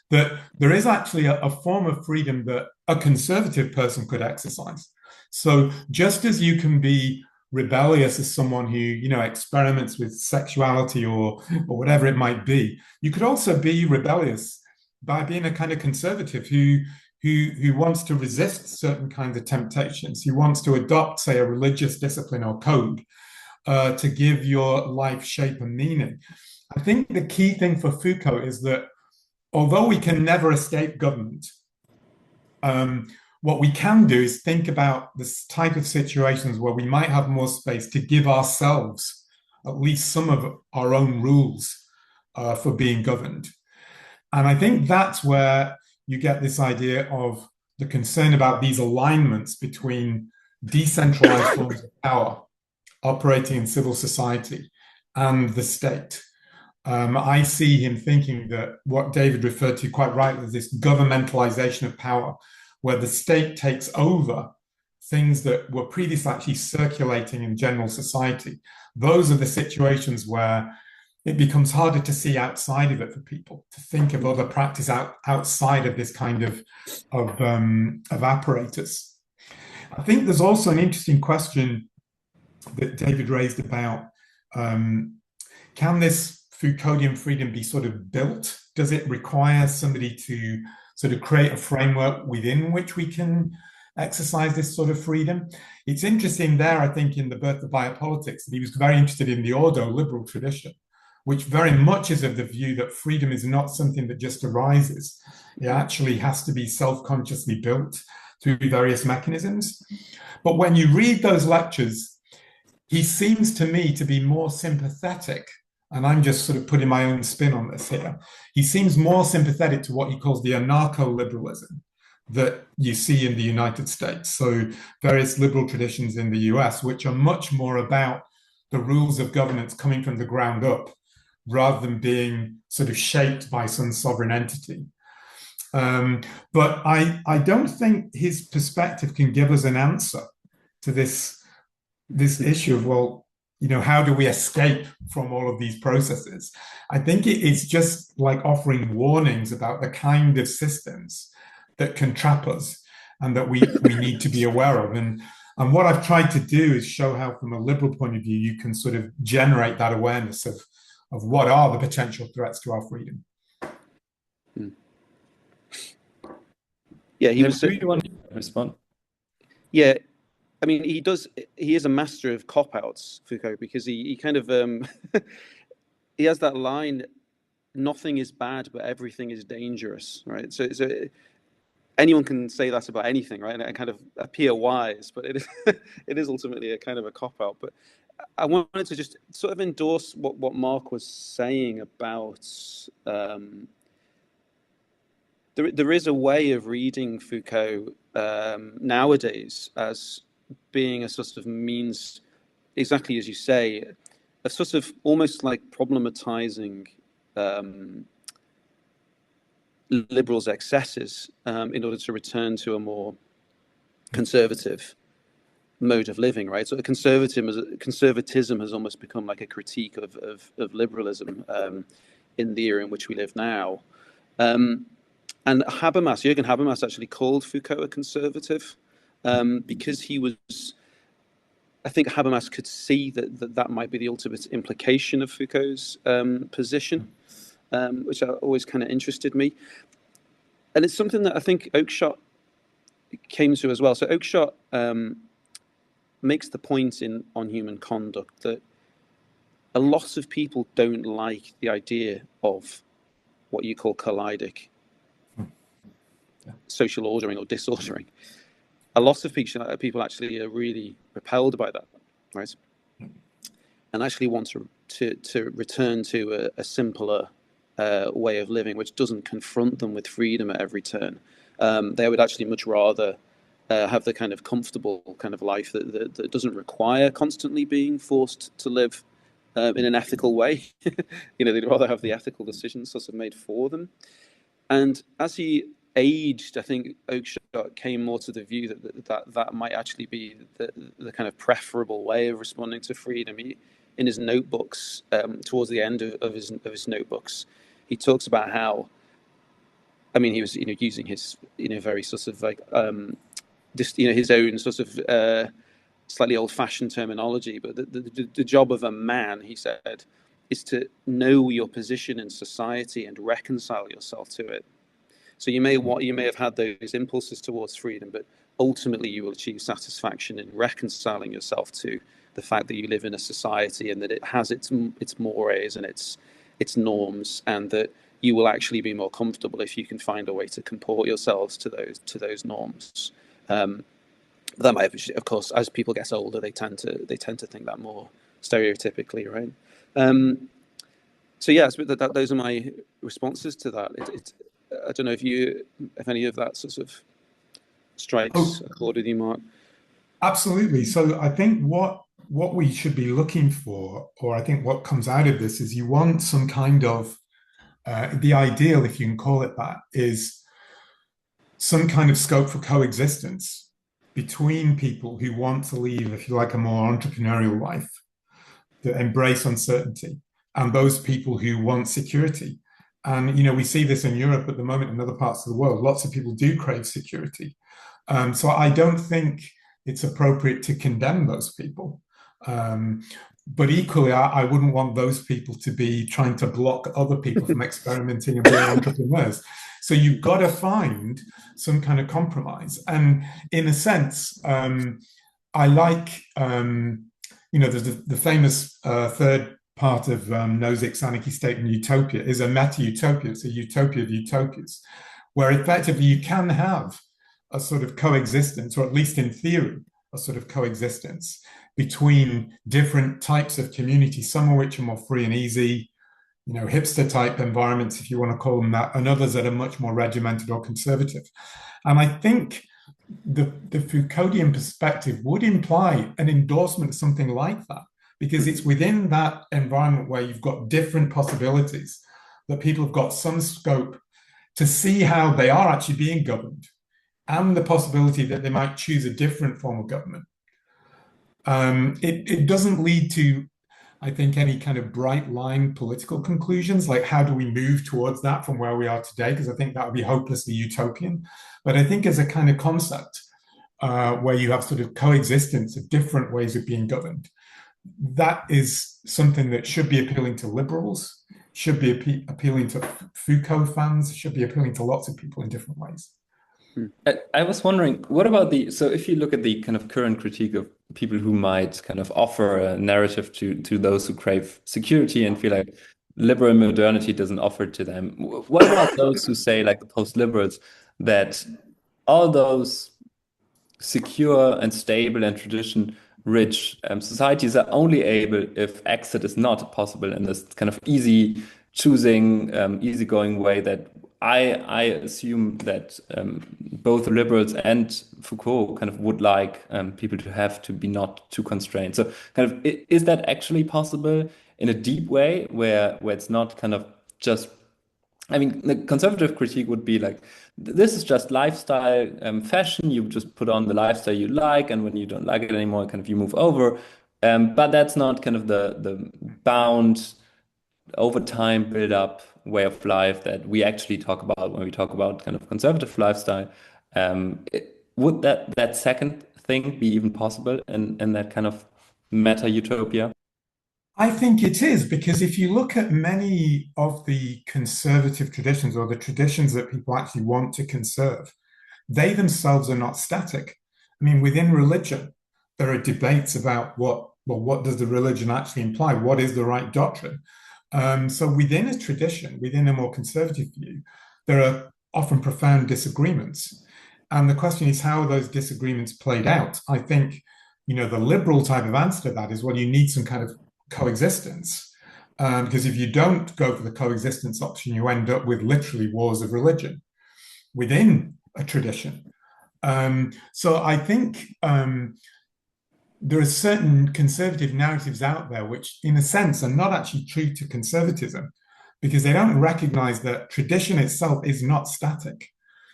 That there is actually a form of freedom that a conservative person could exercise. So just as you can be rebellious as someone who, experiments with sexuality or whatever it might be, you could also be rebellious by being a kind of conservative who wants to resist certain kinds of temptations, who wants to adopt, say, a religious discipline or code to give your life shape and meaning. I think the key thing for Foucault is that although we can never escape government, what we can do is think about this type of situations where we might have more space to give ourselves at least some of our own rules for being governed. And I think that's where you get this idea of the concern about these alignments between decentralized forms of power operating in civil society and the state. I see him thinking that what David referred to quite rightly as this governmentalization of power, where the state takes over things that were previously actually circulating in general society. Those are the situations where it becomes harder to see outside of it for people, to think of other practice outside of this kind of apparatus. I think there's also an interesting question that David raised about can this Foucauldian freedom be sort of built? Does it require somebody to sort of create a framework within which we can exercise this sort of freedom? It's interesting there, I think, in The Birth of Biopolitics, that he was very interested in the Ordo liberal tradition, which very much is of the view that freedom is not something that just arises. It actually has to be self-consciously built through various mechanisms. But when you read those lectures, he seems to me to be more sympathetic, and I'm just sort of putting my own spin on this here. He seems more sympathetic to what he calls the anarcho-liberalism that you see in the United States. So various liberal traditions in the US, which are much more about the rules of governance coming from the ground up, rather than being sort of shaped by some sovereign entity. But I don't think his perspective can give us an answer to this issue of, well, how do we escape from all of these processes? I think it's just like offering warnings about the kind of systems that can trap us and that we need to be aware of. And what I've tried to do is show how, from a liberal point of view, you can sort of generate that awareness of what are the potential threats to our freedom. Yeah, he was. Do you want to respond? Yeah, I mean, he is a master of cop-outs, Foucault, because he kind of he has that line, nothing is bad, but everything is dangerous, right? So anyone can say that about anything, right? And kind of appear wise, but it is it is ultimately a kind of a cop-out. But I wanted to just sort of endorse what Mark was saying about there is a way of reading Foucault nowadays as being a sort of means, exactly as you say, a sort of almost like problematizing liberals' excesses in order to return to a more conservative mode of living, right? So conservatism has almost become like a critique of liberalism in the era in which we live now. And Jürgen Habermas actually called Foucault a conservative because he was, I think Habermas could see that might be the ultimate implication of Foucault's position, which always kind of interested me. And it's something that I think Oakeshott came to as well. So Oakeshott makes the point on human conduct that a lot of people don't like the idea of what you call kaleidic social ordering or disordering. A lot of people actually are really repelled by that, right? And actually want to return to a simpler way of living, which doesn't confront them with freedom at every turn. They would actually much rather have the kind of comfortable kind of life that doesn't require constantly being forced to live in an ethical way. They'd rather have the ethical decisions sort of made for them. And as he aged, I think Oakeshott came more to the view that might actually be the kind of preferable way of responding to freedom. In his notebooks, towards the end of his notebooks, he talks about how, I mean, he was using his very sort of like his own sort of slightly old-fashioned terminology, but the job of a man, he said, is to know your position in society and reconcile yourself to it. So you may have had those impulses towards freedom, but ultimately you will achieve satisfaction in reconciling yourself to the fact that you live in a society and that it has its mores and its norms, and that you will actually be more comfortable if you can find a way to comport yourselves to those norms. That might, of course, as people get older, they tend to think that more stereotypically, right? So yes, those are my responses to that. I don't know if any of that sort of strikes a chord with you, Mark. Absolutely. So I think what we should be looking for, or I think what comes out of this, is you want some kind of the ideal, if you can call it that, is some kind of scope for coexistence between people who want to lead, if you like, a more entrepreneurial life that embrace uncertainty, and those people who want security. And we see this in Europe at the moment, in other parts of the world. Lots of people do crave security. So I don't think it's appropriate to condemn those people. But equally, I wouldn't want those people to be trying to block other people from experimenting and being entrepreneurs. So you've got to find some kind of compromise. And in a sense, I like, there's the famous third part of Nozick's Anarchy, State and Utopia is a meta-utopia. It's a utopia of utopias, where effectively you can have a sort of coexistence, or at least in theory, a sort of coexistence between different types of communities, some of which are more free and easy, hipster type environments, if you want to call them that, and others that are much more regimented or conservative. And I think the Foucauldian perspective would imply an endorsement of something like that, because it's within that environment where you've got different possibilities that people have got some scope to see how they are actually being governed, and the possibility that they might choose a different form of government. It doesn't lead to, I think, any kind of bright line political conclusions, like how do we move towards that from where we are today, because I think that would be hopelessly utopian. But I think as a kind of concept where you have sort of coexistence of different ways of being governed, that is something that should be appealing to liberals, should be appealing to Foucault fans, should be appealing to lots of people in different ways. I was wondering, what about so if you look at the kind of current critique of people who might kind of offer a narrative to those who crave security and feel like liberal modernity doesn't offer to them, what about those who say, like the post-liberals, that all those secure and stable and tradition rich societies are only able if exit is not possible in this kind of easy choosing, easygoing way that I assume that both liberals and Foucault kind of would like people to have to be not too constrained. So kind of is that actually possible in a deep way where it's not kind of just, I mean, the conservative critique would be like, this is just lifestyle, fashion. You just put on the lifestyle you like, and when you don't like it anymore, kind of you move over. But that's not kind of the bound over time build up way of life that we actually talk about when we talk about kind of conservative lifestyle. Would that second thing be even possible in that kind of meta utopia? I think it is, because if you look at many of the conservative traditions, or the traditions that people actually want to conserve, they themselves are not static. I mean, within religion, there are debates about what does the religion actually imply? What is the right doctrine? So within a tradition, within a more conservative view, there are often profound disagreements. And the question is, how are those disagreements played out? I think, the liberal type of answer to that is, well, you need some kind of coexistence. Because if you don't go for the coexistence option, you end up with literally wars of religion within a tradition. So I think there are certain conservative narratives out there which, in a sense, are not actually true to conservatism, because they don't recognize that tradition itself is not static.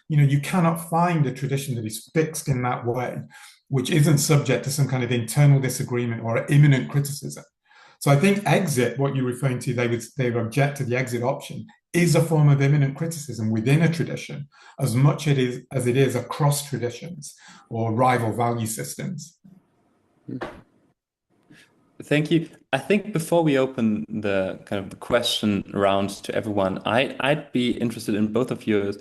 You cannot find a tradition that is fixed in that way, which isn't subject to some kind of internal disagreement or imminent criticism. So I think exit, what you're referring to, they would object to the exit option, is a form of imminent criticism within a tradition, as much as it is across traditions or rival value systems. Thank you. I think before we open the kind of the question round to everyone, I'd be interested in both of yours,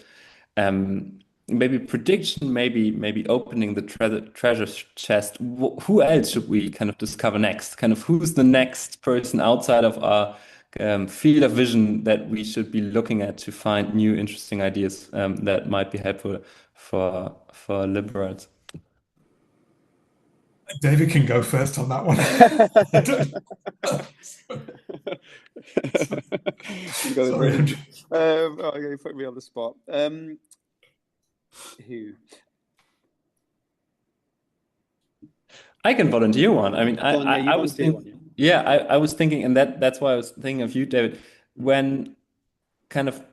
maybe prediction, maybe opening the treasure chest. Who else should we kind of discover next? Kind of who's the next person outside of our field of vision that we should be looking at to find new interesting ideas that might be helpful for liberals? David can go first on that one. Sorry, okay, put me on the spot. Who? I can volunteer one. I mean, I was thinking, one, yeah, I was thinking, and that's why I was thinking of you, David. When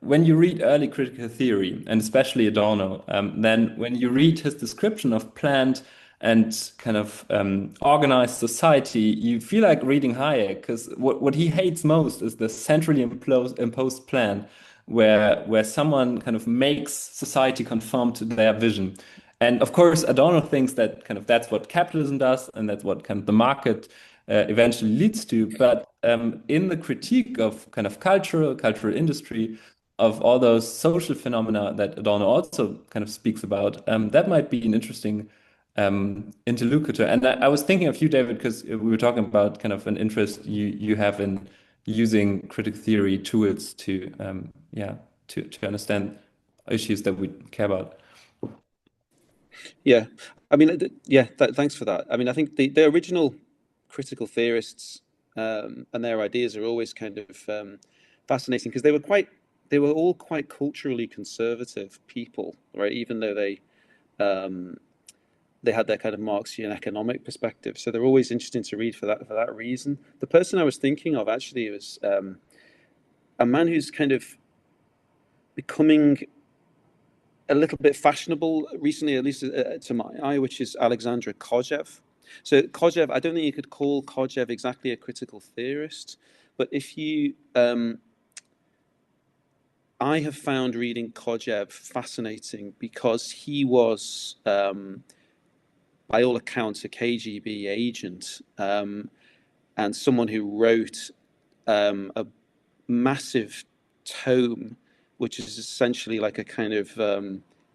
when you read early critical theory, and especially Adorno, then when you read his description of planned and kind of organized society, you feel like reading Hayek, because what he hates most is the centrally imposed plan, where someone kind of makes society conform to their vision. And of course, Adorno thinks that kind of that's what capitalism does, and that's what kind of the market eventually leads to. But in the critique of kind of cultural industry, of all those social phenomena that Adorno also kind of speaks about, that might be an interesting interlocutor. And I was thinking of you, David, because we were talking about kind of an interest you have in using critical theory tools to to understand issues that we care about. Yeah, I mean, thanks for that. I mean, I think the original critical theorists and their ideas are always kind of fascinating, because they were all quite culturally conservative people, right? Even though they had their kind of Marxian economic perspective, so they're always interesting to read for that reason. The person I was thinking of actually was a man who's kind of becoming a little bit fashionable recently, at least to my eye, which is Alexandra Kojev. So Kojev, I don't think you could call Kojev exactly a critical theorist, but if you, I have found reading Kojev fascinating because he was, by all accounts, a KGB agent, and someone who wrote a massive tome, which is essentially like a kind of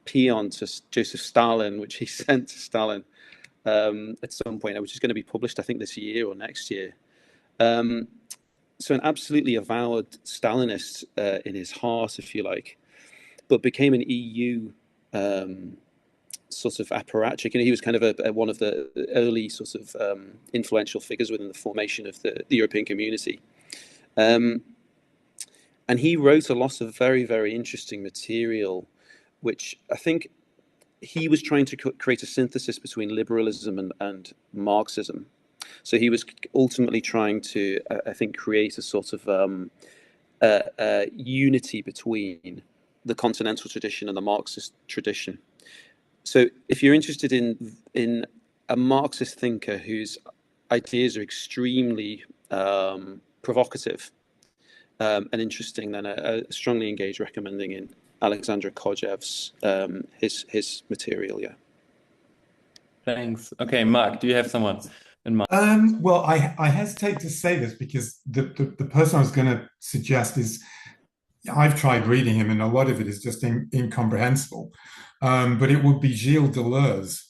paean to Joseph Stalin, which he sent to Stalin at some point, which is going to be published, I think, this year or next year. So an absolutely avowed Stalinist in his heart, if you like, but became an EU sort of apparatchik, and he was kind of one of the early sort of influential figures within the formation of the European community. And he wrote a lot of very, very interesting material, which I think he was trying to create a synthesis between liberalism and Marxism. So he was ultimately trying to, I think, create a sort of unity between the continental tradition and the Marxist tradition. So if you're interested in a Marxist thinker whose ideas are extremely provocative and interesting, then I strongly engage recommending in Alexandra Kojev's his material. Yeah. Thanks. Okay, Mark, do you have someone in mind? Well, I hesitate to say this because the person I was going to suggest is, I've tried reading him and a lot of it is just incomprehensible. But it would be Gilles Deleuze.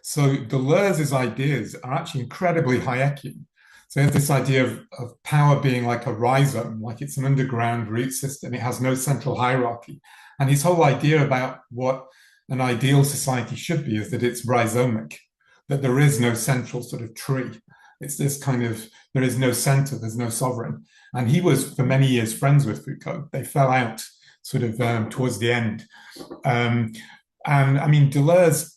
So Deleuze's ideas are actually incredibly Hayekian. So he has this idea of power being like a rhizome, like it's an underground root system. It has no central hierarchy. And his whole idea about what an ideal society should be is that it's rhizomic, that there is no central sort of tree. It's this kind of, there is no center, there's no sovereign. And he was for many years friends with Foucault. They fell out sort of towards the end. And I mean, Deleuze,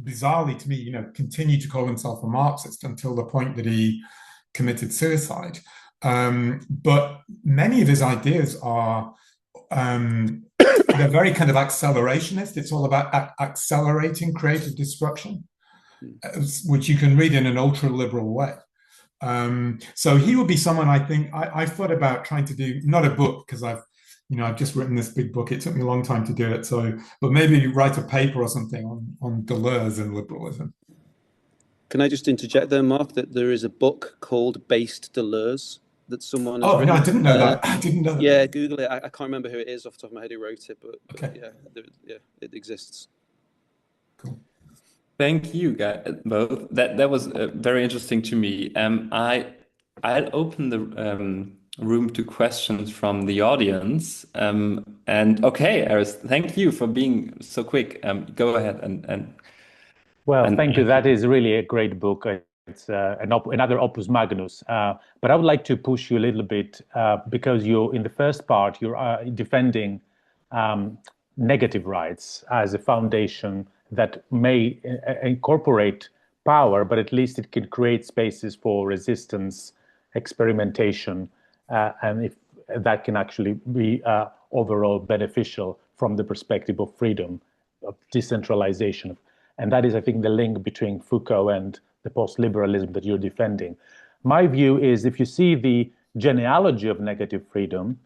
bizarrely to me, continued to call himself a Marxist until the point that he committed suicide. But many of his ideas are, they're very kind of accelerationist. It's all about accelerating creative destruction, which you can read in an ultra-liberal way. So he would be someone I think I've thought about trying to do, not a book, because I've just written this big book. It took me a long time to do it. So, but maybe write a paper or something on Deleuze and liberalism. Can I just interject there, Mark, that there is a book called Based Deleuze that someone has written? No, I didn't know that. I didn't know that. Yeah, Google it. I can't remember who it is off the top of my head who wrote it, but okay. Yeah, it exists. Cool. Thank you, guys, both. That was very interesting to me. I'll open the room to questions from the audience. And okay, Aris, thank you for being so quick. Go ahead and well, thank you. That is really a great book. It's another opus magnus. But I would like to push you a little bit because in the first part, you're defending negative rights as a foundation that may incorporate power, but at least it can create spaces for resistance, experimentation, and if that can actually be overall beneficial from the perspective of freedom, of decentralization. And that is, I think, the link between Foucault and the post-liberalism that you're defending. My view is if you see the genealogy of negative freedom,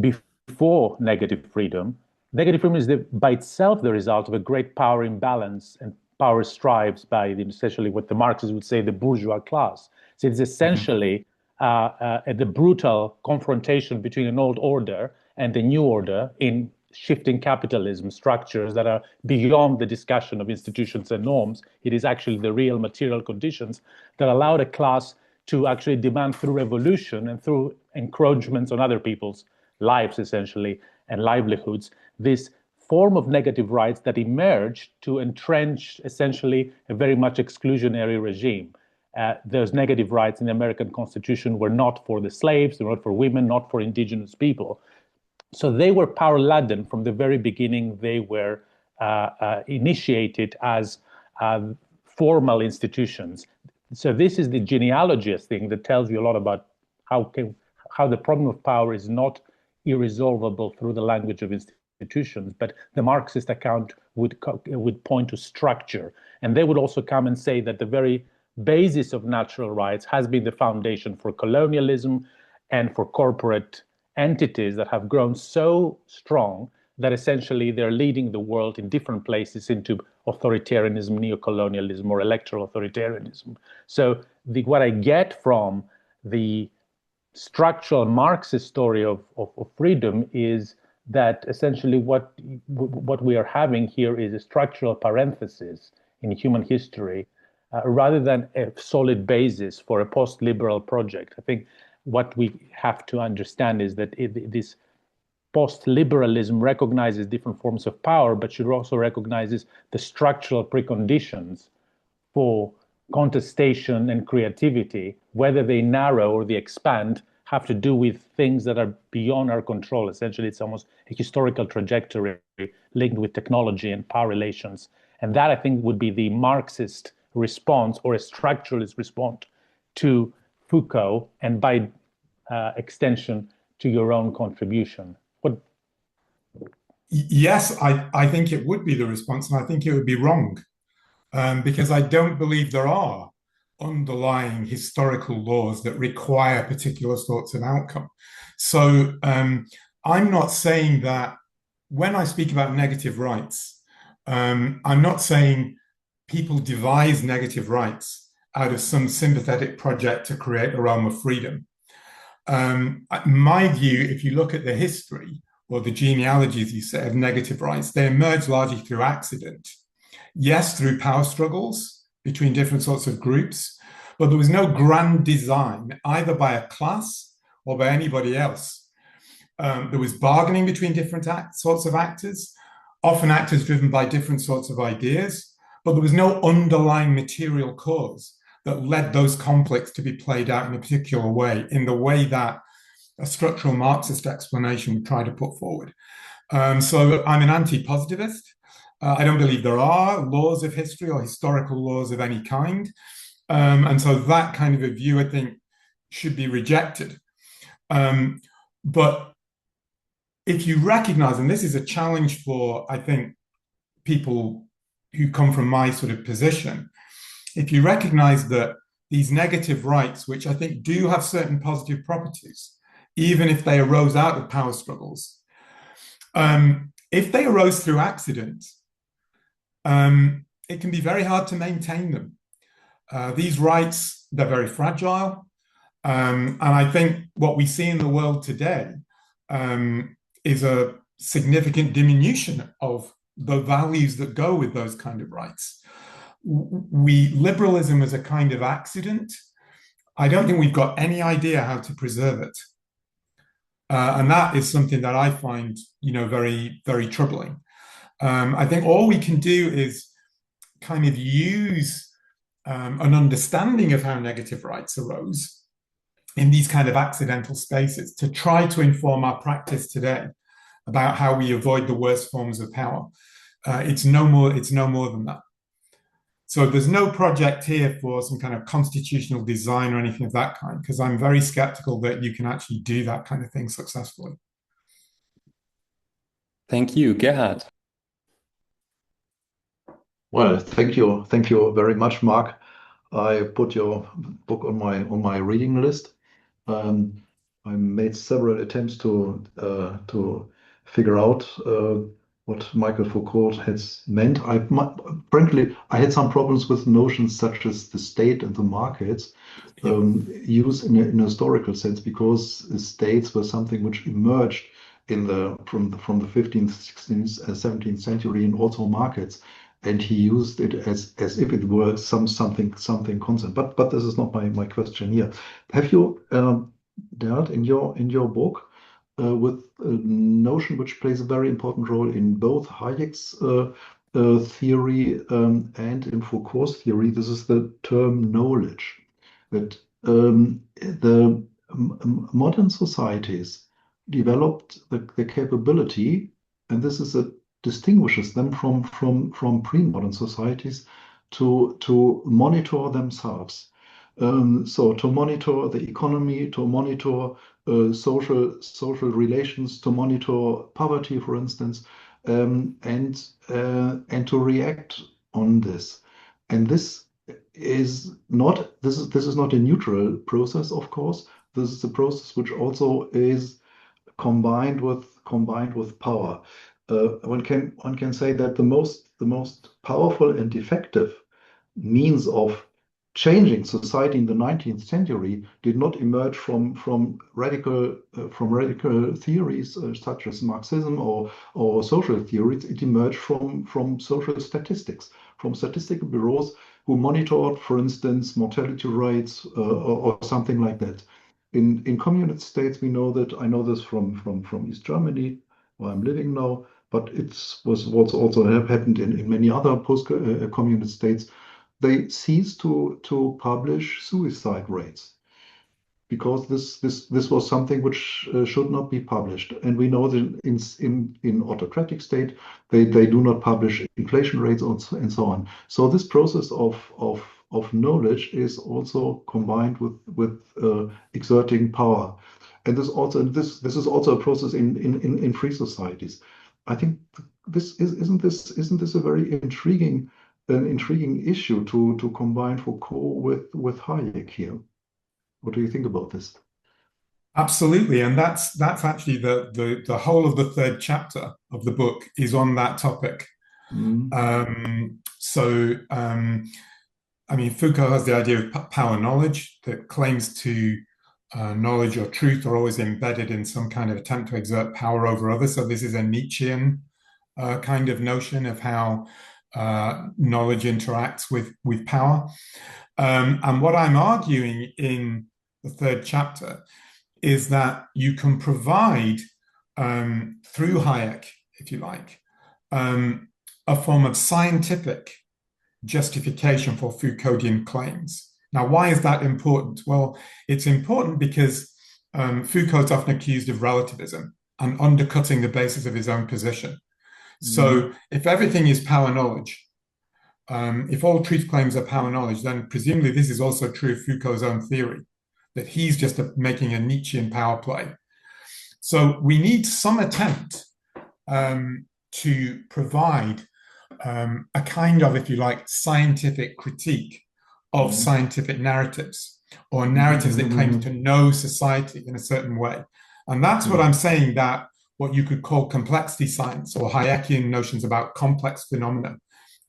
before negative freedom is by itself the result of a great power imbalance and power strives by essentially what the Marxists would say the bourgeois class. So it's essentially the brutal confrontation between an old order and a new order in shifting capitalism structures that are beyond the discussion of institutions and norms. It is actually the real material conditions that allow the class to actually demand through revolution and through encroachments on other people's lives, essentially, and livelihoods, this form of negative rights that emerged to entrench, essentially, a very much exclusionary regime. Those negative rights in the American Constitution were not for the slaves, they were not for women, not for indigenous people. So they were power-laden from the very beginning. They were initiated as formal institutions. So this is the genealogy thing that tells you a lot about how the problem of power is not irresolvable through the language of institutions, but the Marxist account would point to structure. And they would also come and say that the very basis of natural rights has been the foundation for colonialism and for corporate entities that have grown so strong that essentially they're leading the world in different places into authoritarianism, neocolonialism, or electoral authoritarianism. So what I get from the structural Marxist story of freedom is that essentially what we are having here is a structural parenthesis in human history rather than a solid basis for a post-liberal project. I think what we have to understand is that this post-liberalism recognizes different forms of power, but should also recognizes the structural preconditions for contestation and creativity, whether they narrow or they expand, have to do with things that are beyond our control. Essentially, it's almost a historical trajectory linked with technology and power relations. And that, I think, would be the Marxist response or a structuralist response to Foucault, and by extension, to your own contribution. Yes, I think it would be the response, and I think it would be wrong, because I don't believe there are underlying historical laws that require particular sorts of outcome. So I'm not saying that when I speak about negative rights, I'm not saying people devise negative rights out of some sympathetic project to create a realm of freedom. My view, if you look at the history or the genealogies, you say, of negative rights, they emerge largely through accident. Yes, through power struggles between different sorts of groups, but there was no grand design either by a class or by anybody else. There was bargaining between different sorts of actors, often actors driven by different sorts of ideas, but there was no underlying material cause that led those conflicts to be played out in a particular way, in the way that a structural Marxist explanation would try to put forward. So I'm an anti-positivist. I don't believe there are laws of history or historical laws of any kind. And so that kind of a view, I think, should be rejected. But if you recognize, and this is a challenge for, I think, people who come from my sort of position, if you recognize that these negative rights, which I think do have certain positive properties, even if they arose out of power struggles, if they arose through accident, it can be very hard to maintain them. These rights, they're very fragile. And I think what we see in the world today is a significant diminution of the values that go with those kind of rights. Liberalism is a kind of accident. I don't think we've got any idea how to preserve it. And that is something that I find, very, very troubling. I think all we can do is kind of use an understanding of how negative rights arose in these kind of accidental spaces to try to inform our practice today about how we avoid the worst forms of power. It's no more than that. So there's no project here for some kind of constitutional design or anything of that kind, because I'm very skeptical that you can actually do that kind of thing successfully. Thank you, Gerhard. Well, thank you very much, Mark. I put your book on my reading list. I made several attempts to figure out what Michael Foucault has meant. Frankly, I had some problems with notions such as the state and the markets used in a historical sense, because the states were something which emerged from the 15th, 16th, 17th century, and also markets. And he used it as if it were something constant. But this is not my question here. Have you dealt in your book with a notion which plays a very important role in both Hayek's theory and in Foucault's theory? This is the term knowledge. That the modern societies developed the capability, and this is a distinguishes them from pre-modern societies, to monitor themselves. So to monitor the economy, to monitor social relations, to monitor poverty, for instance, and to react on this. And this is not a neutral process, of course. This is a process which also is combined with power. One can say that the most powerful and effective means of changing society in the 19th century did not emerge from radical theories such as Marxism or social theories. It emerged from social statistics, from statistical bureaus who monitored, for instance, mortality rates or something like that. In communist states, we know that. I know this from East Germany. where I'm living now, but it's was what's also happened in many other post-communist states. They ceased to publish suicide rates because this was something which should not be published. And we know that in autocratic state, they do not publish inflation rates and so on. So this process of knowledge is also combined with exerting power. And this is also a process in free societies. I think isn't this a very intriguing issue to combine Foucault with Hayek here? What do you think about this? Absolutely, and that's actually the whole of the third chapter of the book is on that topic. Mm. I mean, Foucault has the idea of power knowledge that claims to knowledge or truth are always embedded in some kind of attempt to exert power over others. So this is a Nietzschean kind of notion of how knowledge interacts with power. And what I'm arguing in the third chapter is that you can provide, through Hayek, if you like, a form of scientific justification for Foucauldian claims. Now, why is that important? Well, it's important because Foucault's often accused of relativism and undercutting the basis of his own position. So if everything is power knowledge, if all truth claims are power knowledge, then presumably this is also true of Foucault's own theory, that he's just making a Nietzschean power play. So we need some attempt to provide a kind of, if you like, scientific critique of scientific narratives or narratives that claim to know society in a certain way. And that's what I'm saying, that what you could call complexity science or Hayekian notions about complex phenomena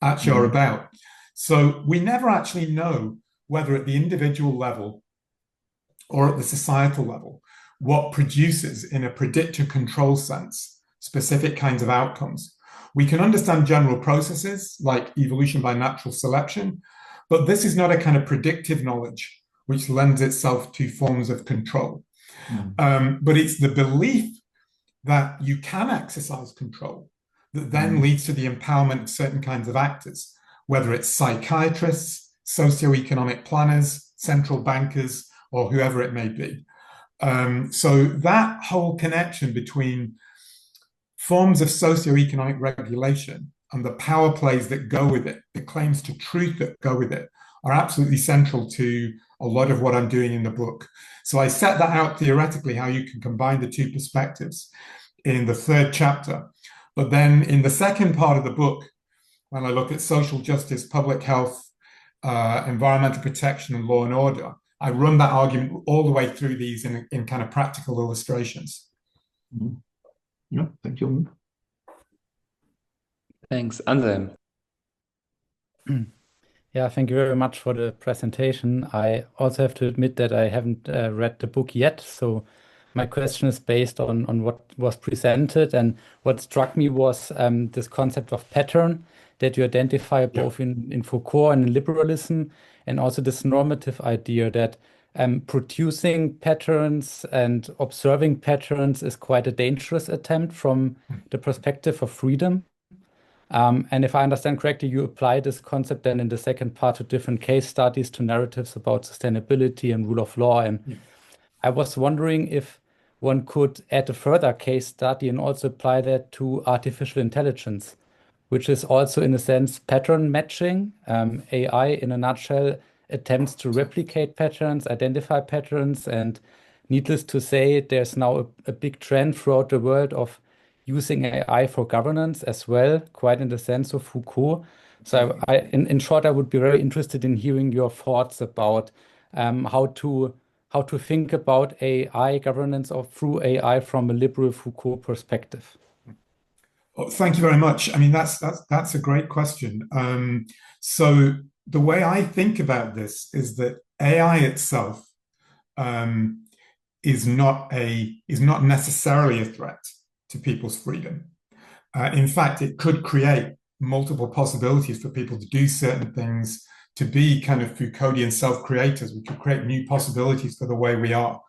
actually are about. So we never actually know whether at the individual level or at the societal level, what produces in a predictor control sense specific kinds of outcomes. We can understand general processes like evolution by natural selection, but this is not a kind of predictive knowledge which lends itself to forms of control. But it's the belief that you can exercise control that then leads to the empowerment of certain kinds of actors, whether it's psychiatrists, socioeconomic planners, central bankers, or whoever it may be. So that whole connection between forms of socioeconomic regulation and the power plays that go with it, the claims to truth that go with it, are absolutely central to a lot of what I'm doing in the book. So I set that out theoretically, how you can combine the two perspectives in the third chapter. But then in the second part of the book, when I look at social justice, public health, environmental protection, and law and order, I run that argument all the way through these in kind of practical illustrations. Yeah, thank you. Thanks, Anselm. Yeah, thank you very much for the presentation. I also have to admit that I haven't read the book yet, so my question is based on what was presented, and what struck me was this concept of pattern that you identify both in Foucault and in liberalism, and also this normative idea that producing patterns and observing patterns is quite a dangerous attempt from the perspective of freedom. And if I understand correctly, you apply this concept then in the second part to different case studies, to narratives about sustainability and rule of law. And I was wondering if one could add a further case study and also apply that to artificial intelligence, which is also, in a sense, pattern matching. AI, in a nutshell, attempts to replicate patterns, identify patterns, and needless to say, there's now a big trend throughout the world of using AI for governance as well, quite in the sense of Foucault. So in short, I would be very interested in hearing your thoughts about how to think about AI governance or through AI from a liberal Foucault perspective. Well, thank you very much. I mean, that's a great question. So the way I think about this is that AI itself is not necessarily a threat to people's freedom. In fact, it could create multiple possibilities for people to do certain things, to be kind of Foucauldian self-creators. We could create new possibilities for the way we are.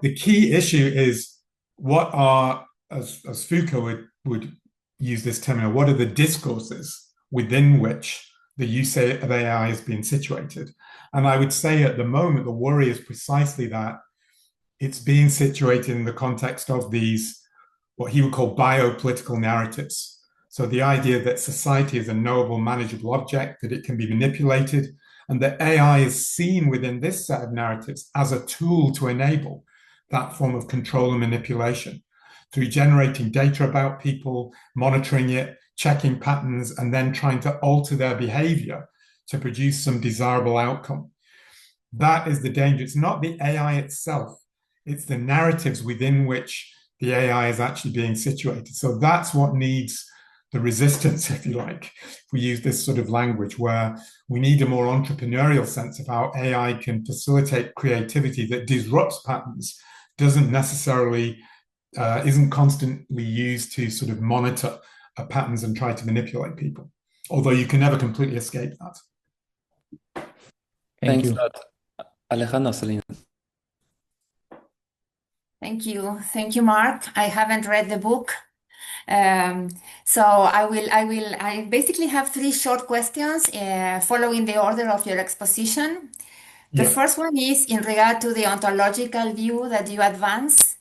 The key issue is, what are as Foucault would use this term, what are the discourses within which the use of AI is being situated? And I would say at the moment, the worry is precisely that it's being situated in the context of these, what he would call biopolitical narratives. So the idea that society is a knowable, manageable object, that it can be manipulated, and that AI is seen within this set of narratives as a tool to enable that form of control and manipulation through generating data about people, monitoring it, checking patterns, and then trying to alter their behavior to produce some desirable outcome. That is the danger. It's not the AI itself, it's the narratives within which the AI is actually being situated. So that's what needs the resistance, if you like, if we use this sort of language, where we need a more entrepreneurial sense of how AI can facilitate creativity that disrupts patterns, doesn't necessarily, isn't constantly used to sort of monitor patterns and try to manipulate people. Although you can never completely escape that. Thanks a lot. Alejandra, Selena. Thank you. Thank you, Mark. I haven't read the book. So I basically have three short questions following the order of your exposition. The first one is in regard to the ontological view that you advance.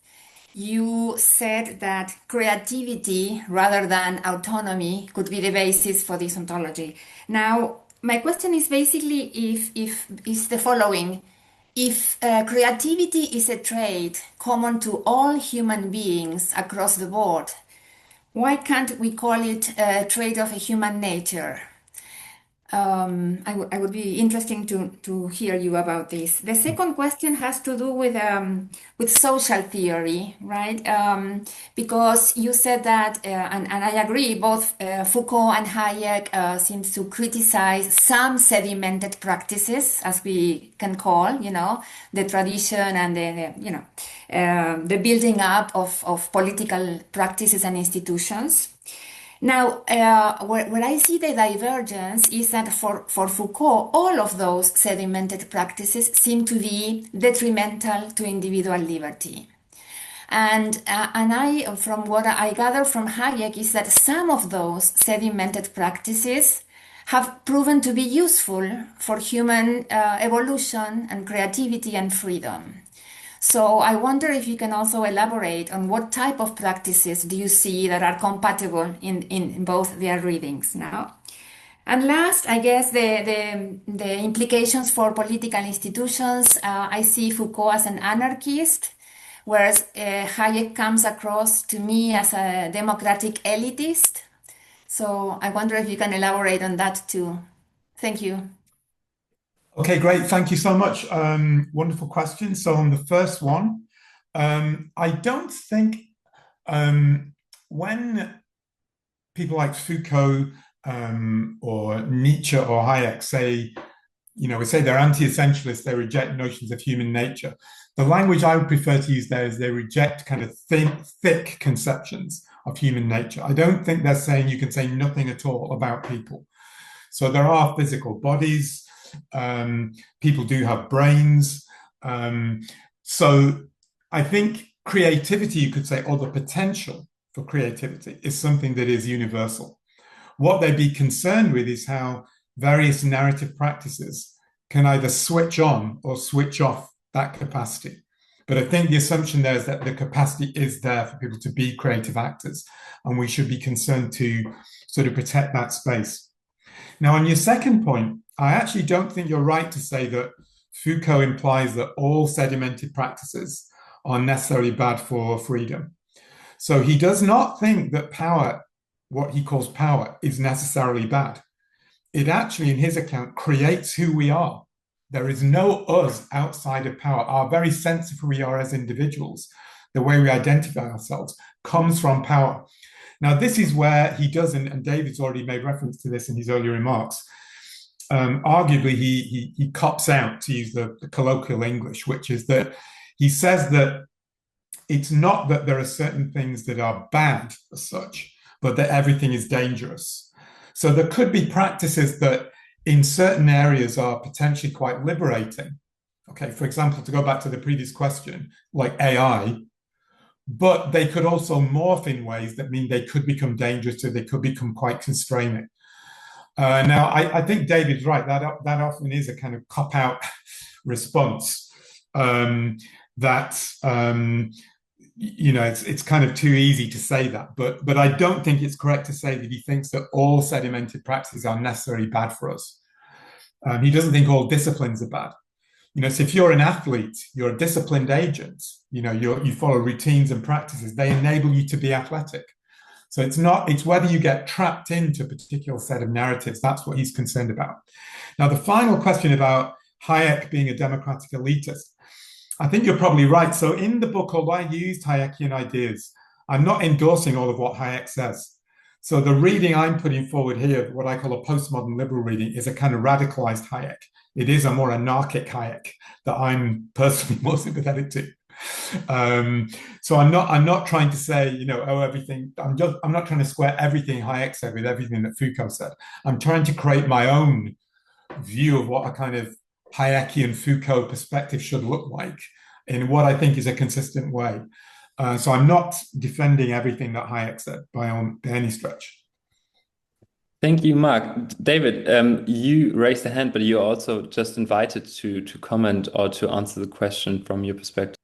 You said that creativity rather than autonomy could be the basis for this ontology. Now, my question is basically if is the following. If creativity is a trait common to all human beings across the board, why can't we call it a trait of a human nature? I would be interesting to hear you about this. The second question has to do with social theory, right? Because you said that, and I agree, both Foucault and Hayek seems to criticize some sedimented practices, as we can call, the tradition and the building up of political practices and institutions. Now, where I see the divergence is that for Foucault, all of those sedimented practices seem to be detrimental to individual liberty. And from what I gather from Hayek, is that some of those sedimented practices have proven to be useful for human evolution and creativity and freedom. So I wonder if you can also elaborate on what type of practices do you see that are compatible in both their readings now. And last, I guess the implications for political institutions. I see Foucault as an anarchist, whereas Hayek comes across to me as a democratic elitist. So I wonder if you can elaborate on that too. Thank you. Okay, great. Thank you so much. Wonderful question. So on the first one, I don't think when people like Foucault or Nietzsche or Hayek say, we say they're anti-essentialists, they reject notions of human nature. The language I would prefer to use there is they reject kind of thick conceptions of human nature. I don't think they're saying you can say nothing at all about people. So there are physical bodies. People do have brains. So I think creativity, you could say, or the potential for creativity is something that is universal. What they'd be concerned with is how various narrative practices can either switch on or switch off that capacity. But I think the assumption there is that the capacity is there for people to be creative actors, and we should be concerned to sort of protect that space. Now, on your second point, I actually don't think you're right to say that Foucault implies that all sedimented practices are necessarily bad for freedom. So he does not think that power, what he calls power, is necessarily bad. It actually, in his account, creates who we are. There is no us outside of power. Our very sense of who we are as individuals, the way we identify ourselves, comes from power. Now, this is where he doesn't, and David's already made reference to this in his earlier remarks, arguably he cops out, to use the colloquial English, which is that he says that it's not that there are certain things that are bad as such, but that everything is dangerous. So there could be practices that in certain areas are potentially quite liberating. Okay, for example, to go back to the previous question, like AI, but they could also morph in ways that mean they could become dangerous, or they could become quite constraining. Now, I think David's right. That often is a kind of cop-out response. It's kind of too easy to say that, but I don't think it's correct to say that he thinks that all sedimented practices are necessarily bad for us. He doesn't think all disciplines are bad. So if you're an athlete, you're a disciplined agent. You follow routines and practices. They enable you to be athletic. So it's whether you get trapped into a particular set of narratives. That's what he's concerned about. Now, the final question about Hayek being a democratic elitist, I think you're probably right. So in the book, although I used Hayekian ideas, I'm not endorsing all of what Hayek says. So the reading I'm putting forward here, what I call a postmodern liberal reading, is a kind of radicalized Hayek. It is a more anarchic Hayek that I'm personally more sympathetic to. So I'm not trying to say, everything. I'm not trying to square everything Hayek said with everything that Foucault said. I'm trying to create my own view of what a kind of Hayekian Foucault perspective should look like in what I think is a consistent way. So I'm not defending everything that Hayek said by any stretch. Thank you, Mark. David, you raised a hand, but you're also just invited to comment or to answer the question from your perspective.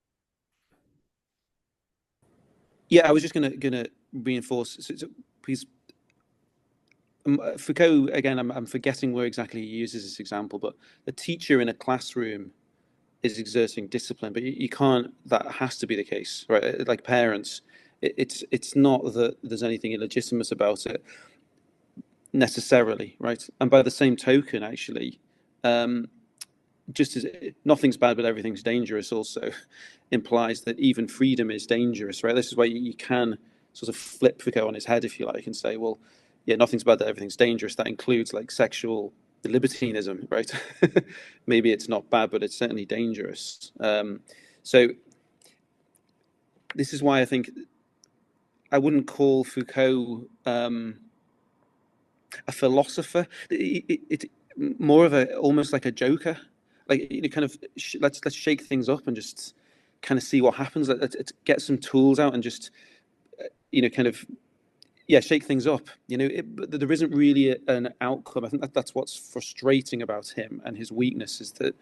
Yeah, I was just gonna reinforce. So please, Foucault again. I'm forgetting where exactly he uses this example, but a teacher in a classroom is exerting discipline, but you can't. That has to be the case, right? Like parents, it's not that there's anything illegitimate about it necessarily, right? And by the same token, actually, just as nothing's bad but everything's dangerous also implies that even freedom is dangerous, right? This is why you can sort of flip Foucault on his head, if you like, and say, well, yeah, nothing's bad that everything's dangerous. That includes like sexual libertinism, right? Maybe it's not bad, but it's certainly dangerous. So this is why I think I wouldn't call Foucault a philosopher. It's more of almost like a joker. Like, kind of let's shake things up and just kind of see what happens. Let's get some tools out and just kind of shake things up. But there isn't really an outcome. I think that's what's frustrating about him and his weakness, is that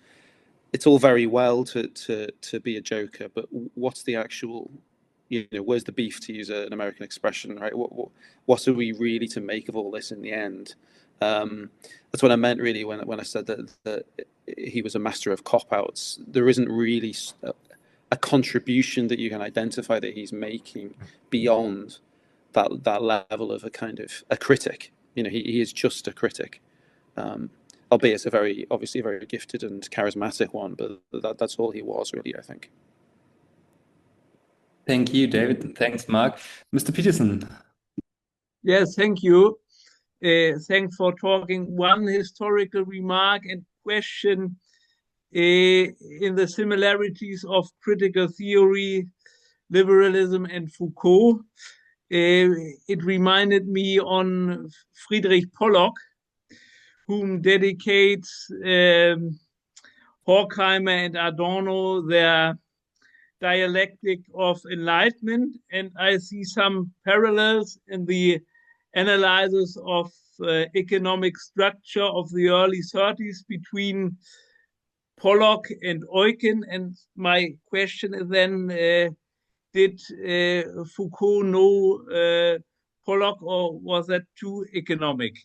it's all very well to be a joker, but what's the actual where's the beef, to use an American expression, right? What are we really to make of all this in the end? That's what I meant really when I said that he was a master of cop-outs. There isn't really a contribution that you can identify that he's making beyond that level of a kind of a critic. He is just a critic, albeit obviously a very gifted and charismatic one, but that's all he was really, I think. Thank you, David. Thanks, Mark. Mr. Peterson. Yes, thank you. Thanks for talking. One historical remark and question in the similarities of critical theory, liberalism, and Foucault. It reminded me on Friedrich Pollock, whom dedicates Horkheimer and Adorno their dialectic of enlightenment, and I see some parallels in the analysis of economic structure of the early 30s between Pollock and Eucken. And my question is then, did Foucault know Pollock, or was that too economic?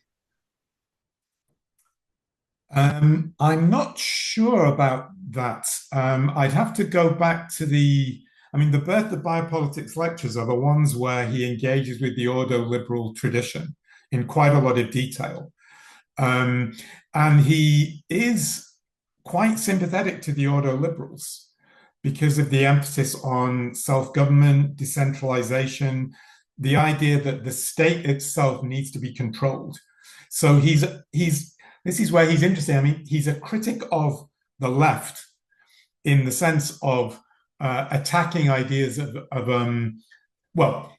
I'm not sure about that. I'd have to go back to the Birth of Biopolitics lectures are the ones where he engages with the ordo-liberal tradition in quite a lot of detail. And he is quite sympathetic to the ordo-liberals because of the emphasis on self-government, decentralization, the idea that the state itself needs to be controlled. So this is where he's interesting. He's a critic of the left in the sense of attacking ideas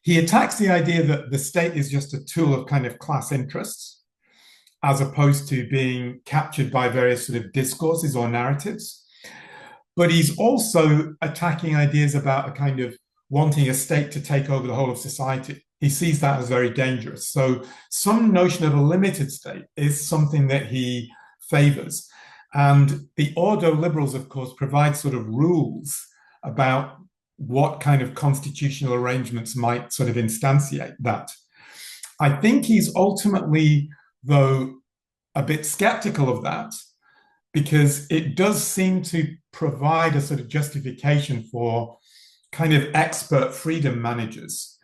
he attacks the idea that the state is just a tool of kind of class interests, as opposed to being captured by various sort of discourses or narratives. But he's also attacking ideas about a kind of wanting a state to take over the whole of society. He sees that as very dangerous. So some notion of a limited state is something that he favors. And the Ordo liberals, of course, provide sort of rules about what kind of constitutional arrangements might sort of instantiate that. I think he's ultimately, though, a bit skeptical of that, because it does seem to provide a sort of justification for kind of expert freedom managers.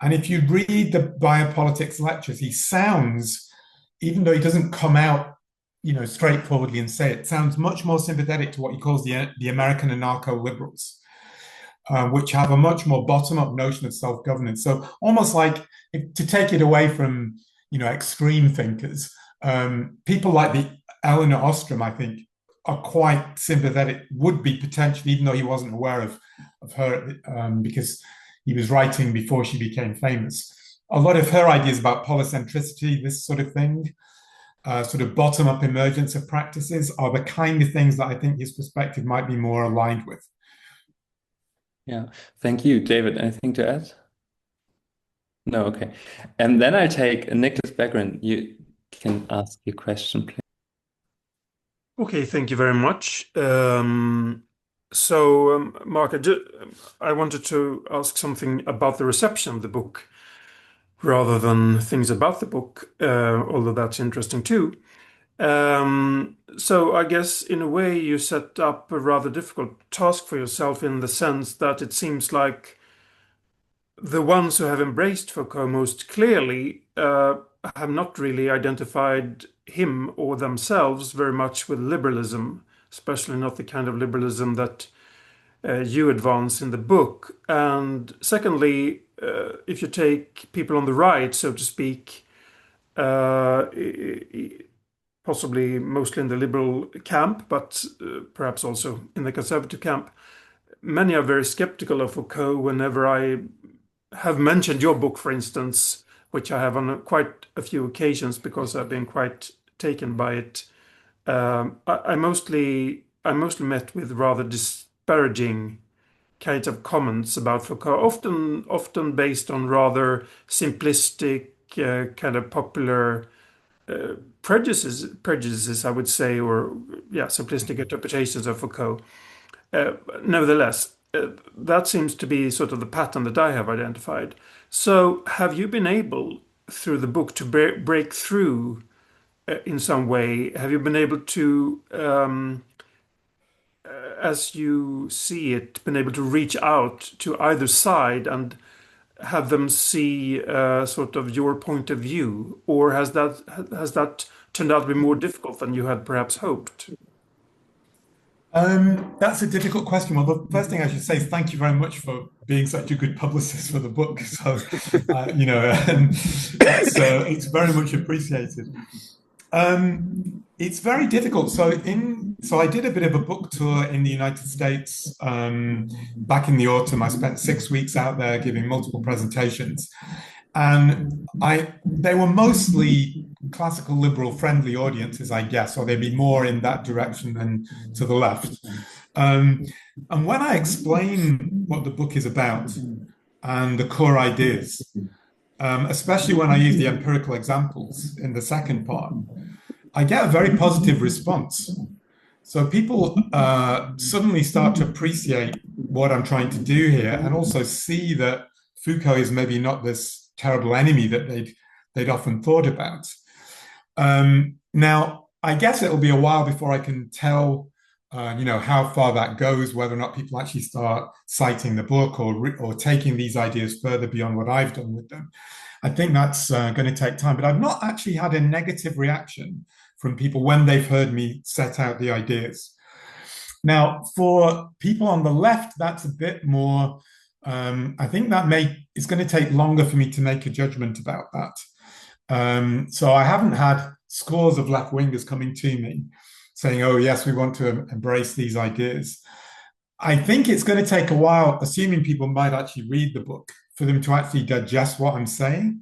And if you read the biopolitics lectures, he sounds, even though he doesn't come out, straightforwardly and say it, sounds much more sympathetic to what he calls the American anarcho-liberals, which have a much more bottom-up notion of self-governance. So almost like, to take it away from, extreme thinkers, people like the Eleanor Ostrom, I think, are quite sympathetic, would be potentially, even though he wasn't aware of her, because he was writing before she became famous. A lot of her ideas about polycentricity, this sort of thing, sort of bottom-up emergence of practices, are the kind of things that I think his perspective might be more aligned with. Yeah, thank you, David. Anything to add? No, okay. And then I'll take Nicholas Begrin. You can ask your question, please. Okay, thank you very much. Mark, I wanted to ask something about the reception of the book rather than things about the book, although that's interesting too. So I guess in a way you set up a rather difficult task for yourself, in the sense that it seems like the ones who have embraced Foucault most clearly have not really identified him or themselves very much with liberalism, especially not the kind of liberalism that you advance in the book. And secondly, if you take people on the right, so to speak, possibly mostly in the liberal camp, but perhaps also in the conservative camp, many are very skeptical of Foucault. Whenever I have mentioned your book, for instance, which I have on quite a few occasions because I've been quite taken by it, I mostly met with rather disparaging kinds of comments about Foucault, often based on rather simplistic, kind of popular prejudices, I would say, or simplistic interpretations of Foucault. Nevertheless, that seems to be sort of the pattern that I have identified. So have you been able, through the book, to break through in some way? Have you been able to, as you see it, been able to reach out to either side and have them see sort of your point of view? Or has that turned out to be more difficult than you had perhaps hoped? That's a difficult question. Well, the first thing I should say is thank you very much for being such a good publicist for the book. So, it's very much appreciated. It's very difficult. So I did a bit of a book tour in the United States back in the autumn. I spent 6 weeks out there giving multiple presentations, and they were mostly classical liberal friendly audiences, I guess, or they'd be more in that direction than to the left. And when I explain what the book is about and the core ideas, especially when I use the empirical examples in the second part, I get a very positive response. So people suddenly start to appreciate what I'm trying to do here, and also see that Foucault is maybe not this terrible enemy that they'd often thought about. Now, I guess it'll be a while before I can tell, how far that goes, whether or not people actually start citing the book or taking these ideas further beyond what I've done with them. I think that's going to take time, but I've not actually had a negative reaction from people when they've heard me set out the ideas. Now, for people on the left, that's a bit more, I think it's going to take longer for me to make a judgment about that. So I haven't had scores of left-wingers coming to me saying, oh, yes, we want to embrace these ideas. I think it's going to take a while, assuming people might actually read the book, for them to actually digest what I'm saying,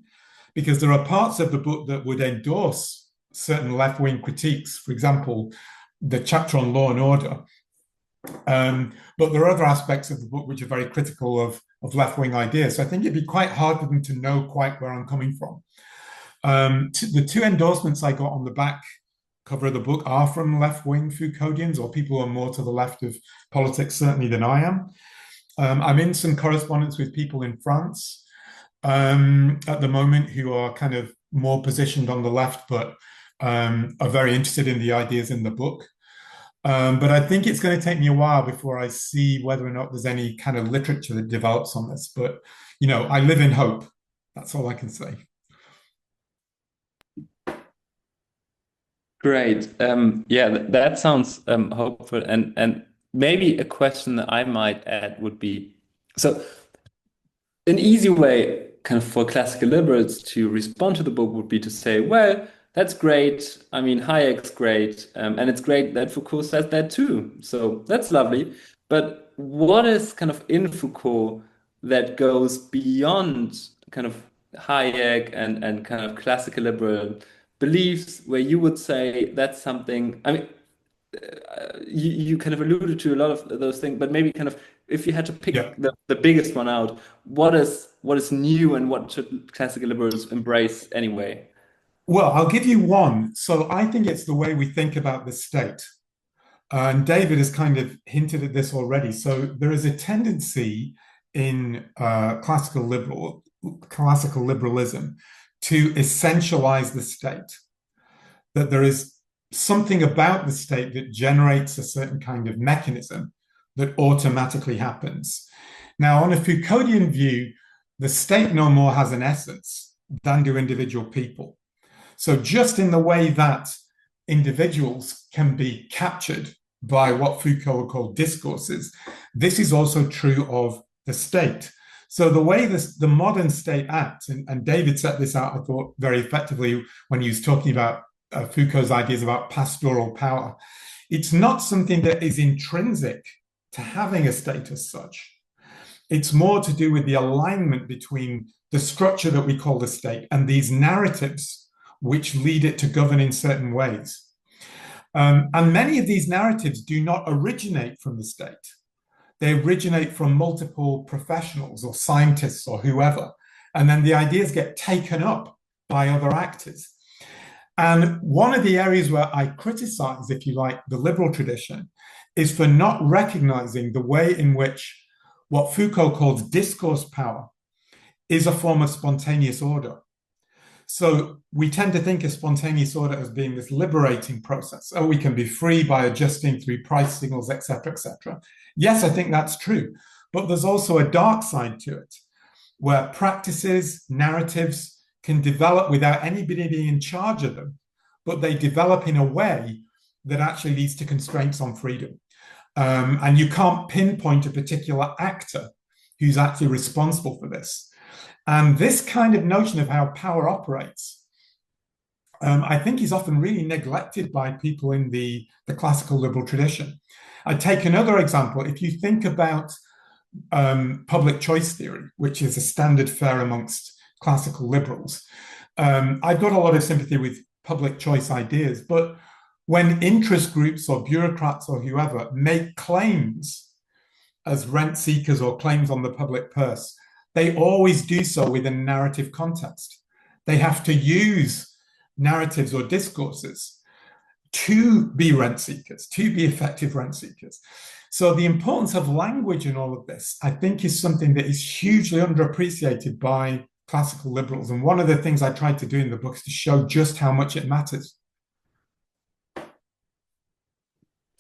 because there are parts of the book that would endorse certain left-wing critiques, for example, the chapter on law and order. But there are other aspects of the book which are very critical of of left-wing ideas. So I think it'd be quite hard for them to know quite where I'm coming from. The two endorsements I got on the back cover of the book are from left-wing Foucauldians, or people who are more to the left of politics, certainly, than I am. I'm in some correspondence with people in France at the moment who are kind of more positioned on the left, but are very interested in the ideas in the book. But I think it's going to take me a while before I see whether or not there's any kind of literature that develops on this. But, you know, I live in hope. That's all I can say. Great. Yeah, that sounds hopeful. And maybe a question that I might add would be, so an easy way kind of for classical liberals to respond to the book would be to say, well, that's great. I mean, Hayek's great. And it's great that Foucault says that too. So that's lovely. But what is kind of in Foucault that goes beyond kind of Hayek and kind of classical liberal beliefs, where you would say that's something, I mean, you kind of alluded to a lot of those things, but maybe kind of if you had to pick Yeah. the biggest one out, what is new and what should classical liberals embrace anyway? Well, I'll give you one. So I think it's the way we think about the state. And David has kind of hinted at this already. So there is a tendency in classical liberalism to essentialize the state, that there is something about the state that generates a certain kind of mechanism that automatically happens. Now, on a Foucauldian view, the state no more has an essence than do individual people. So just in the way that individuals can be captured by what Foucault called discourses, this is also true of the state. So the way the modern state acts, and David set this out, I thought, very effectively when he was talking about Foucault's ideas about pastoral power, it's not something that is intrinsic to having a state as such. It's more to do with the alignment between the structure that we call the state and these narratives which lead it to govern in certain ways. And many of these narratives do not originate from the state. They originate from multiple professionals or scientists or whoever. And then the ideas get taken up by other actors. And one of the areas where I criticize, if you like, the liberal tradition is for not recognizing the way in which what Foucault calls discourse power is a form of spontaneous order. So we tend to think of spontaneous order as being this liberating process. Oh, we can be free by adjusting through price signals, et cetera, et cetera. Yes, I think that's true. But there's also a dark side to it, where practices, narratives can develop without anybody being in charge of them, but they develop in a way that actually leads to constraints on freedom. And you can't pinpoint a particular actor who's actually responsible for this. And this kind of notion of how power operates, I think is often really neglected by people in the classical liberal tradition. I take another example. If you think about public choice theory, which is a standard fare amongst classical liberals, I've got a lot of sympathy with public choice ideas, but when interest groups or bureaucrats or whoever make claims as rent seekers or claims on the public purse, they always do so within a narrative context. They have to use narratives or discourses to be rent seekers, to be effective rent seekers. So the importance of language in all of this, I think, is something that is hugely underappreciated by classical liberals. And one of the things I tried to do in the book is to show just how much it matters.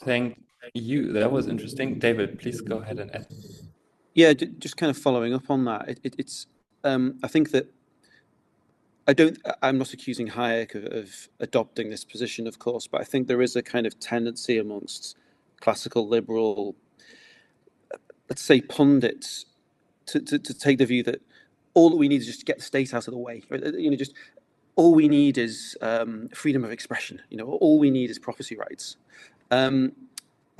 Thank you. That was interesting. David, please go ahead and add. Yeah, just kind of following up on that. It's I think that I'm not accusing Hayek of adopting this position, of course, but I think there is a kind of tendency amongst classical liberal, let's say, pundits to take the view that all that we need is just to get the state out of the way. Just all we need is freedom of expression. All we need is property rights.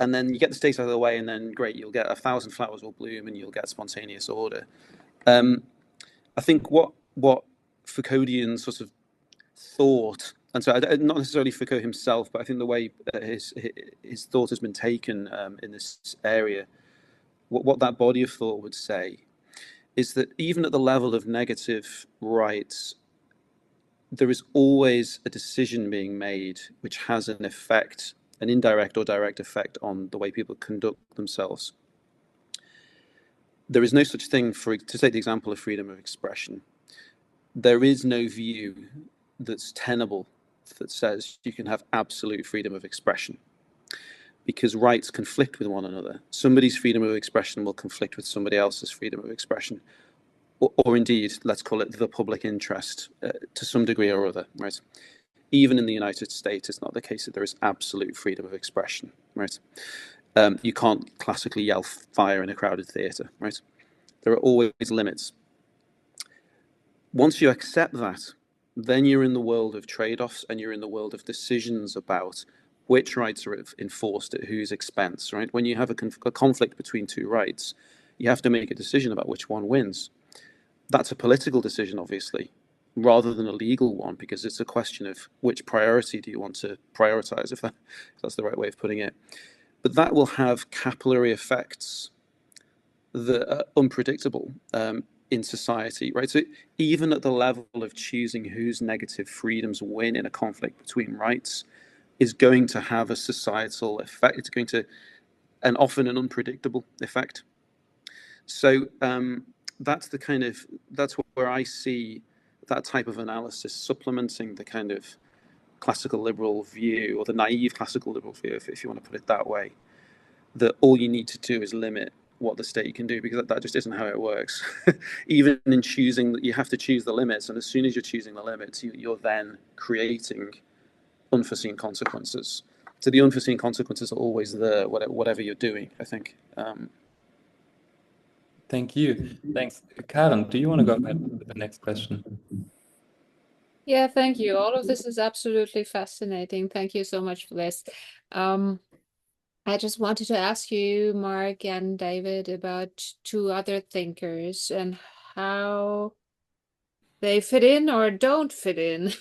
And then you get the state out of the way, and then great, you'll get 1,000 flowers will bloom, and you'll get spontaneous order. I think what Foucauldian sort of thought, and so not necessarily Foucault himself, but I think the way his thought has been taken in this area, what that body of thought would say is that even at the level of negative rights, there is always a decision being made which has an effect, an indirect or direct effect on the way people conduct themselves. There is no such thing, to take the example of freedom of expression, there is no view that's tenable that says you can have absolute freedom of expression, because rights conflict with one another. Somebody's freedom of expression will conflict with somebody else's freedom of expression, or indeed, let's call it the public interest to some degree or other, right? Even in the United States, it's not the case that there is absolute freedom of expression, right? You can't classically yell fire in a crowded theatre, right? There are always limits. Once you accept that, then you're in the world of trade-offs and you're in the world of decisions about which rights are enforced at whose expense, right? When you have a conflict between two rights, you have to make a decision about which one wins. That's a political decision, obviously, rather than a legal one, because it's a question of which priority do you want to prioritize, if that's the right way of putting it. But that will have capillary effects that are unpredictable in society, right? So even at the level of choosing whose negative freedoms win in a conflict between rights is going to have a societal effect. It's going to, and often an unpredictable effect. So that's where I see that type of analysis supplementing the kind of classical liberal view, or the naive classical liberal view, if you want to put it that way, that all you need to do is limit what the state can do, because that just isn't how it works. Even in choosing, you have to choose the limits, and as soon as you're choosing the limits, you're then creating unforeseen consequences. So the unforeseen consequences are always there, whatever you're doing, I think. Thank you. Thanks. Karen, do you want to go ahead with the next question? Yeah, thank you. All of this is absolutely fascinating. Thank you so much for this. I just wanted to ask you, Mark and David, about two other thinkers and how they fit in or don't fit in.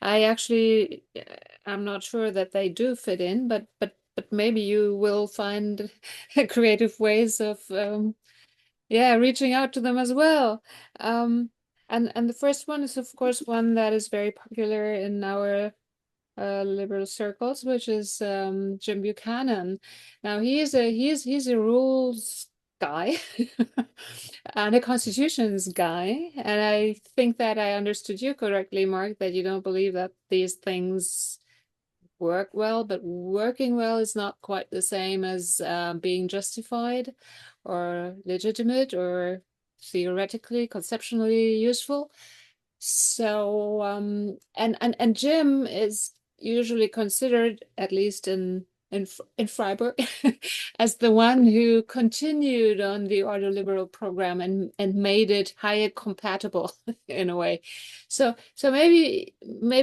I'm not sure that they do fit in, but maybe you will find creative ways of reaching out to them as well. And the first one is, of course, one that is very popular in our liberal circles, which is Jim Buchanan. Now he's a rules guy and a constitutions guy, and I think that I understood you correctly, Mark, that you don't believe that these things work well, but working well is not quite the same as being justified or legitimate or theoretically, conceptually useful. So and Jim is usually considered, at least in Freiburg, as the one who continued on the ordoliberal program and made it Hayek compatible in a way. So maybe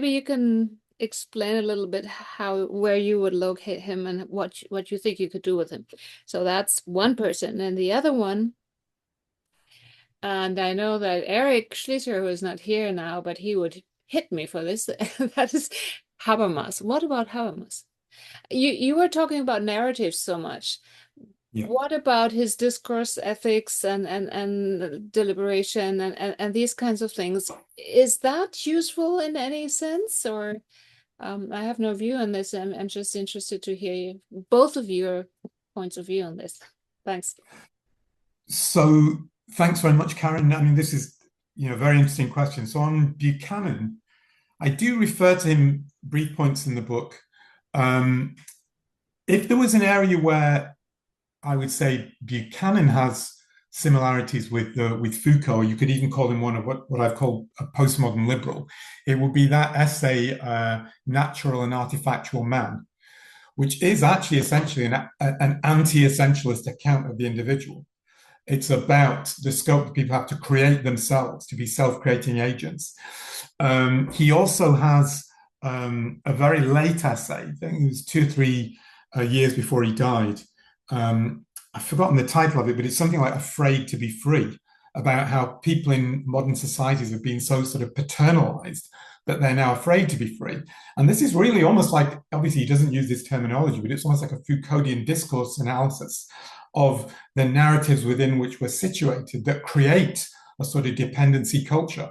you can explain a little bit where you would locate him and what you think you could do with him. So that's one person, and the other one. And I know that Eric Schlieter, who is not here now, but he would hit me for this. That is Habermas. What about Habermas? You were talking about narratives so much. Yeah. What about his discourse ethics and deliberation and these kinds of things? Is that useful in any sense? Or I have no view on this. I'm just interested to hear both of your points of view on this. Thanks. So thanks very much, Karen. I mean, this is a very interesting question. So on Buchanan, I do refer to him brief points in the book. If there was an area where I would say Buchanan has similarities with Foucault, you could even call him one of what I've called a postmodern liberal, it would be that essay, Natural and Artifactual Man, which is actually essentially an anti-essentialist account of the individual. It's about the scope that people have to create themselves, to be self-creating agents. He also has a very late essay, I think it was 2 or 3 years before he died. I've forgotten the title of it, but it's something like Afraid to be Free, about how people in modern societies have been so sort of paternalized that they're now afraid to be free. And this is really almost like, obviously he doesn't use this terminology, but it's almost like a Foucauldian discourse analysis of the narratives within which we're situated that create a sort of dependency culture.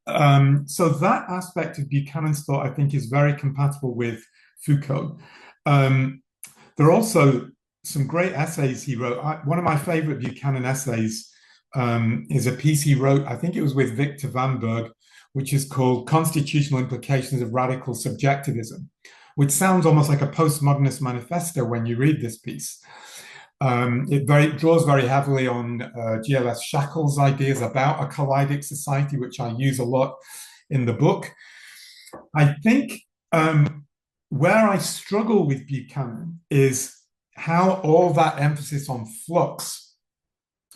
So that aspect of Buchanan's thought, I think, is very compatible with Foucault. There are also some great essays he wrote. One of my favorite Buchanan essays is a piece he wrote, I think it was with Victor Van Berg, which is called Constitutional Implications of Radical Subjectivism, which sounds almost like a postmodernist manifesto when you read this piece. It draws very heavily on GLS Shackle's ideas about a kaleidic society, which I use a lot in the book. I think where I struggle with Buchanan is how all that emphasis on flux,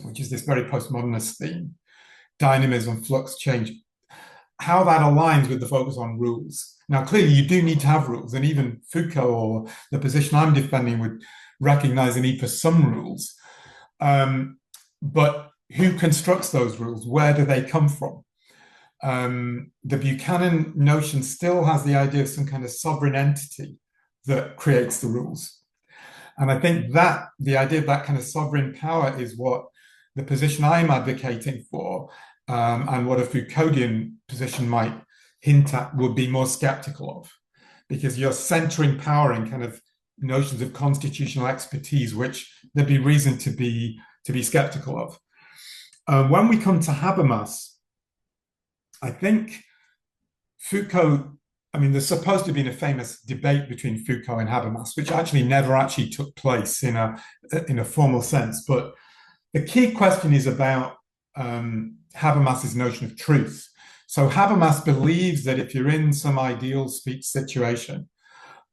which is this very postmodernist theme, dynamism, flux, change, how that aligns with the focus on rules. Now, clearly, you do need to have rules, and even Foucault, or the position I'm defending, would recognize a need for some rules. But who constructs those rules? Where do they come from? The Buchanan notion still has the idea of some kind of sovereign entity that creates the rules. And I think that the idea of that kind of sovereign power is what the position I'm advocating for, and what a Foucauldian position might hint at would be more skeptical of, because you're centering power in kind of notions of constitutional expertise, which there'd be reason to be skeptical of. When we come to Habermas, I think Foucault, I mean, there's supposed to have been a famous debate between Foucault and Habermas, which actually never actually took place in a formal sense. But the key question is about Habermas's notion of truth. So Habermas believes that if you're in some ideal speech situation,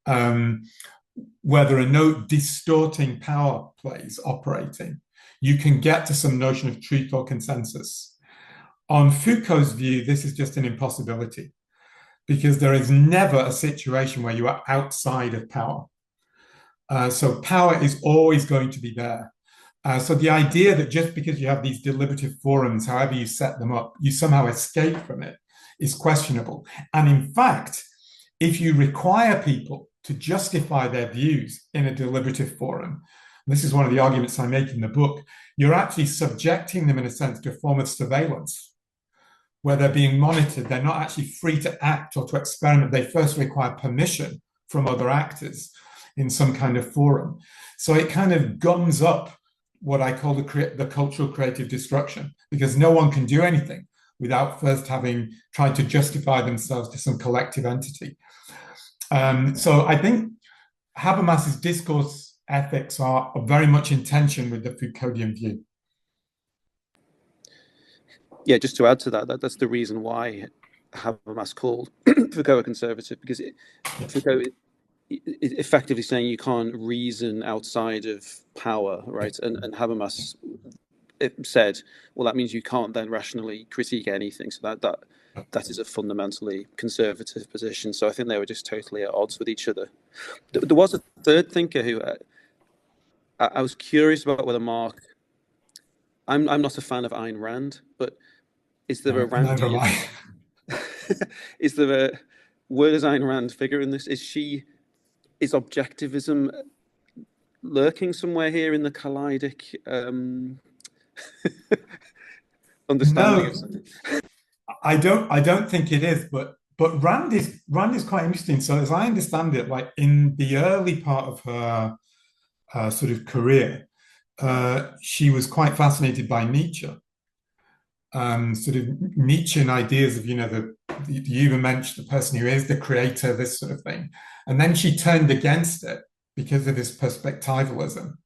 where there are no distorting power plays operating, you can get to some notion of truth or consensus. On Foucault's view, this is just an impossibility, because there is never a situation where you are outside of power. So power is always going to be there. So the idea that just because you have these deliberative forums, however you set them up, you somehow escape from it is questionable. And in fact, if you require people to justify their views in a deliberative forum, this is one of the arguments I make in the book, you're actually subjecting them in a sense to a form of surveillance, where they're being monitored. They're not actually free to act or to experiment. They first require permission from other actors in some kind of forum. So it kind of gums up what I call the cultural creative destruction, because no one can do anything without first having tried to justify themselves to some collective entity. So I think Habermas's discourse ethics are very much in tension with the Foucauldian view. Yeah, just to add to that, that's the reason why Habermas called Foucault a conservative, because Foucault is effectively saying you can't reason outside of power, right? And Habermas said, well, that means you can't then rationally critique anything. So that is a fundamentally conservative position. So I think they were just totally at odds with each other. There was a third thinker who I was curious about whether Mark. I'm not a fan of Ayn Rand, but is there a Randian? Is there where does Ayn Rand figure in this? Is objectivism lurking somewhere here in the kaleidic understanding of something? I don't think it is, but Rand is quite interesting. So as I understand it, like in the early part of her sort of career, she was quite fascinated by Nietzsche, sort of Nietzschean ideas of, you even mentioned the person who is the creator, this sort of thing. And then she turned against it because of this perspectivalism,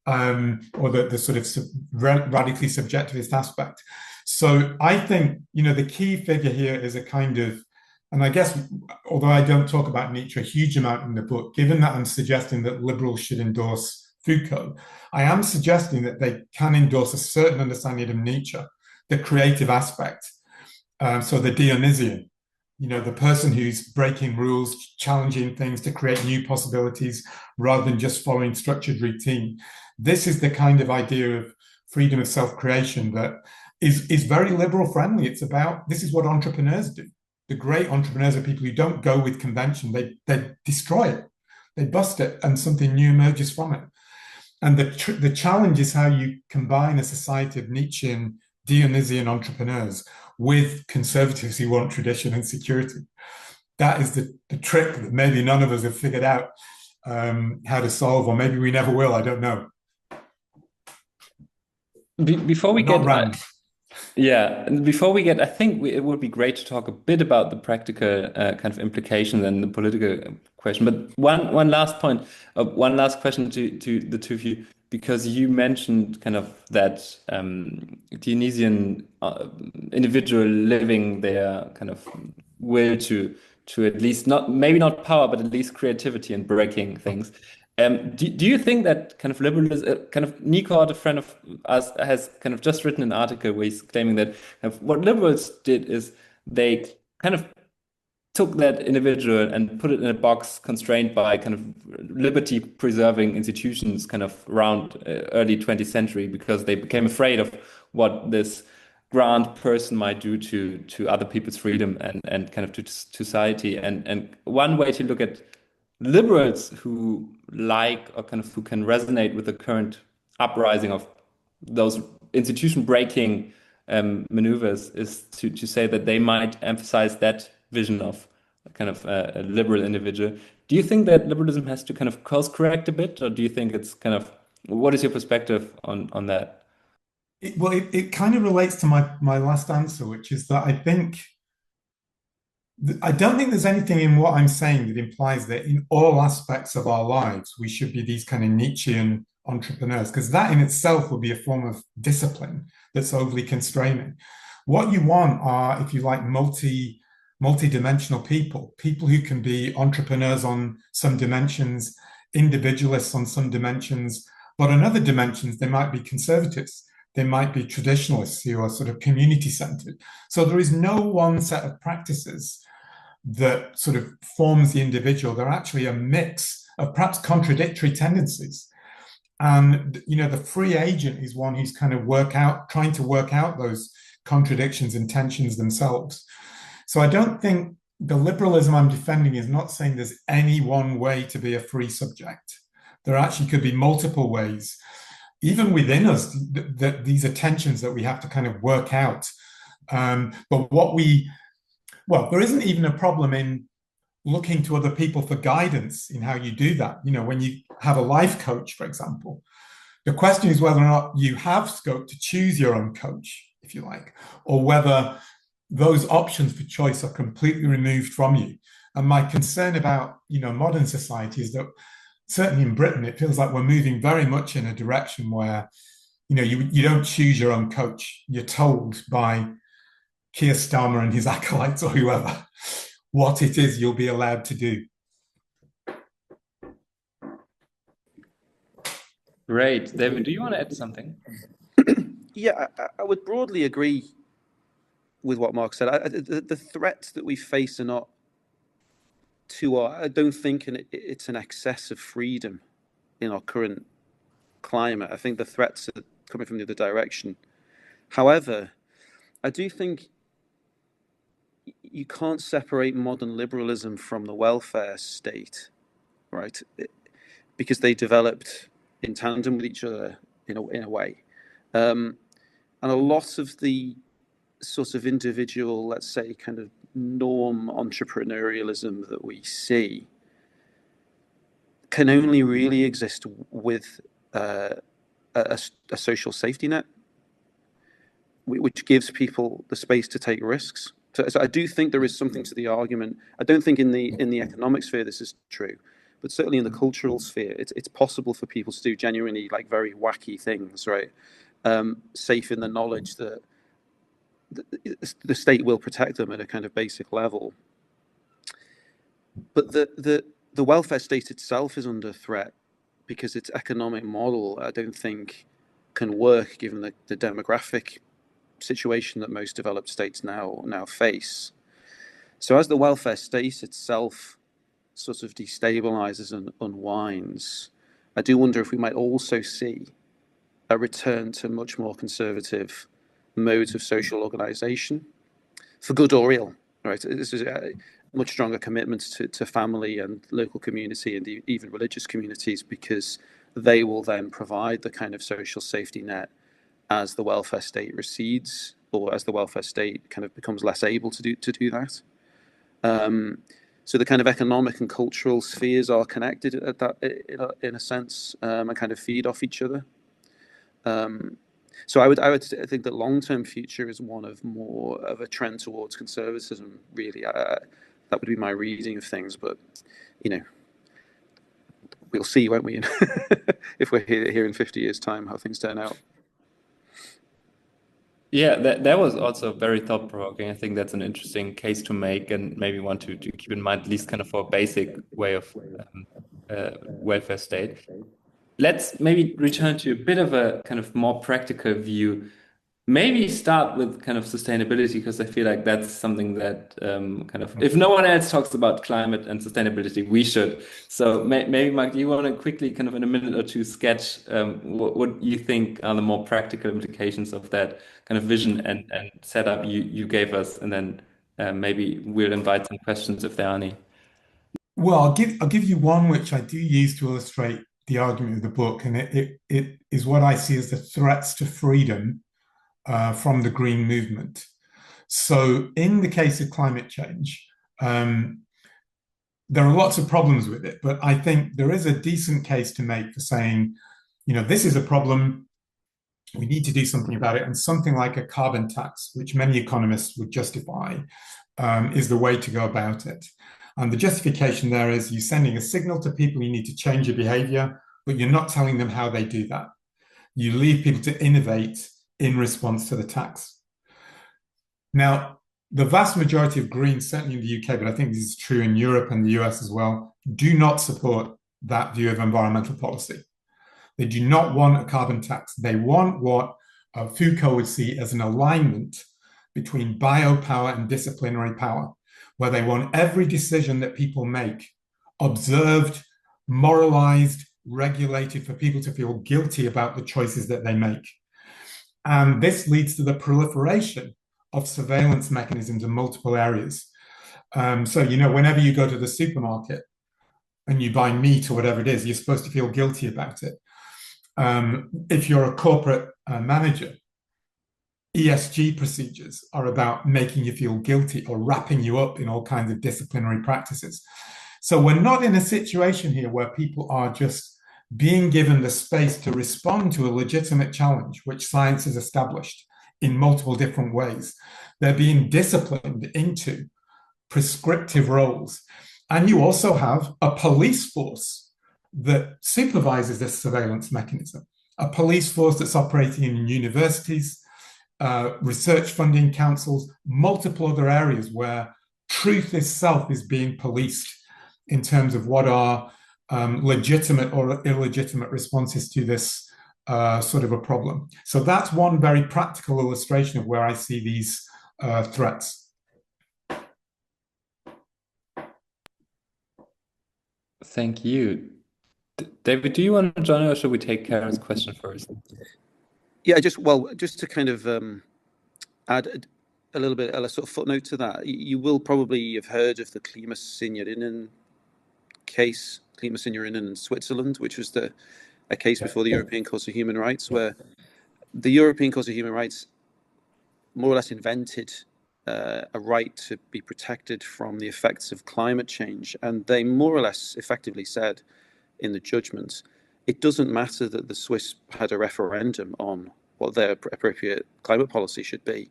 or the sort of radically subjectivist aspect. So I think, the key figure here is a kind of, and I guess, although I don't talk about Nietzsche a huge amount in the book, given that I'm suggesting that liberals should endorse Foucault, I am suggesting that they can endorse a certain understanding of Nietzsche, the creative aspect. So the Dionysian, the person who's breaking rules, challenging things to create new possibilities rather than just following structured routine. This is the kind of idea of freedom of self-creation that is very liberal friendly. It's about, this is what entrepreneurs do. The great entrepreneurs are people who don't go with convention. They destroy it. They bust it and something new emerges from it. And the challenge is how you combine a society of Nietzschean, Dionysian entrepreneurs with conservatives who want tradition and security. That is the trick that maybe none of us have figured out how to solve, or maybe we never will. I don't know. Before we Not get, random. yeah, and before we get, I think it would be great to talk a bit about the practical kind of implications and the political question. But one last point, one last question to the two of you, because you mentioned kind of that Dionysian individual living their kind of will to at least not, maybe not power, but at least creativity and breaking things. Do you think that kind of liberalism, kind of Nico, a friend of us, has kind of just written an article where he's claiming that kind of what liberals did is they kind of took that individual and put it in a box constrained by kind of liberty preserving institutions kind of around early 20th century, because they became afraid of what this grand person might do to other people's freedom and kind of to society. And one way to look at liberals who like, or kind of who can resonate with the current uprising of those institution breaking maneuvers is to say that they might emphasize that vision of kind of a liberal individual. Do you think that liberalism has to kind of course correct a bit, or do you think it's kind of, what is your perspective on that? It kind of relates to my last answer, which is that I don't think there's anything in what I'm saying that implies that in all aspects of our lives we should be these kind of Nietzschean entrepreneurs, because that in itself would be a form of discipline that's overly constraining. What you want are, if you like, multi-dimensional people who can be entrepreneurs on some dimensions, individualists on some dimensions, but on other dimensions they might be conservatives. They might be traditionalists who are sort of community centered. So there is no one set of practices that sort of forms the individual. They're actually a mix of perhaps contradictory tendencies. And, the free agent is one who's kind of trying to work out those contradictions and tensions themselves. So I don't think the liberalism I'm defending is not saying there's any one way to be a free subject. There actually could be multiple ways, even within us, that these are tensions that we have to kind of work out. But there isn't even a problem in looking to other people for guidance in how you do that. When you have a life coach, for example, the question is whether or not you have scope to choose your own coach, if you like, or whether those options for choice are completely removed from you. And my concern about, modern society is that certainly in Britain, it feels like we're moving very much in a direction where, you don't choose your own coach. You're told by Keir Starmer and his acolytes or whoever what it is you'll be allowed to do. Great. David, do you want to add something? Yeah, I would broadly agree with what Mark said. The threats that we face are not I don't think it's an excess of freedom in our current climate. I think the threats are coming from the other direction. However, I do think you can't separate modern liberalism from the welfare state, right? Because they developed in tandem with each other in a way. And a lot of the sort of individual, let's say, kind of norm entrepreneurialism that we see can only really exist with a social safety net, which gives people the space to take risks. So I do think there is something to the argument. I don't think in the economic sphere this is true, but certainly in the cultural sphere, it's possible for people to do genuinely like very wacky things, right? Safe in the knowledge that the state will protect them at a kind of basic level. But the welfare state itself is under threat because its economic model, I don't think, can work given the demographic situation that most developed states now face. So as the welfare state itself sort of destabilizes and unwinds, I do wonder if we might also see a return to much more conservative modes of social organization, for good or ill, right? This is a much stronger commitment to family and local community and even religious communities, because they will then provide the kind of social safety net as the welfare state recedes, or as the welfare state kind of becomes less able to do that. So the kind of economic and cultural spheres are connected at that, in a sense, and kind of feed off each other. So I would think that long-term future is one of more of a trend towards conservatism. Really, that would be my reading of things. But we'll see, won't we? If we're here in 50 years' time, how things turn out. Yeah, that was also very thought-provoking. I think that's an interesting case to make, and maybe one to keep in mind, at least kind of for a basic way of welfare state. Let's maybe return to a bit of a kind of more practical view. Maybe start with kind of sustainability, because I feel like that's something that kind of, if no one else talks about climate and sustainability, we should. So maybe, Mark, do you want to quickly kind of in a minute or two sketch what you think are the more practical implications of that kind of vision and setup you gave us, and then maybe we'll invite some questions if there are any. Well, I'll give you one which I do use to illustrate the argument of the book, and it is what I see as the threats to freedom from the green movement. So in the case of climate change, there are lots of problems with it, but I think there is a decent case to make for saying, this is a problem, we need to do something about it, and something like a carbon tax, which many economists would justify, is the way to go about it. And the justification there is you're sending a signal to people you need to change your behavior, but you're not telling them how they do that. You leave people to innovate in response to the tax. Now, the vast majority of Greens, certainly in the UK, but I think this is true in Europe and the US as well, do not support that view of environmental policy. They do not want a carbon tax. They want what Foucault would see as an alignment between biopower and disciplinary power, where they want every decision that people make observed, moralized, regulated, for people to feel guilty about the choices that they make. And this leads to the proliferation of surveillance mechanisms in multiple areas. So, whenever you go to the supermarket and you buy meat or whatever it is, you're supposed to feel guilty about it. If you're a corporate manager, ESG procedures are about making you feel guilty or wrapping you up in all kinds of disciplinary practices. So we're not in a situation here where people are just being given the space to respond to a legitimate challenge, which science has established in multiple different ways. They're being disciplined into prescriptive roles. And you also have a police force that supervises this surveillance mechanism, a police force that's operating in universities, research funding councils, multiple other areas where truth itself is being policed in terms of what are legitimate or illegitimate responses to this sort of a problem. So that's one very practical illustration of where I see these threats. Thank you. David, do you want to join, or should we take Karen's question first? Yeah, just to kind of add a little bit, a sort of footnote to that. You will probably have heard of the Klimasinjerinnen case, Klimasinjerinnen in Switzerland, which was a case before the European Court of Human Rights, where the European Court of Human Rights more or less invented a right to be protected from the effects of climate change. And they more or less effectively said in the judgment, it doesn't matter that the Swiss had a referendum on what their appropriate climate policy should be.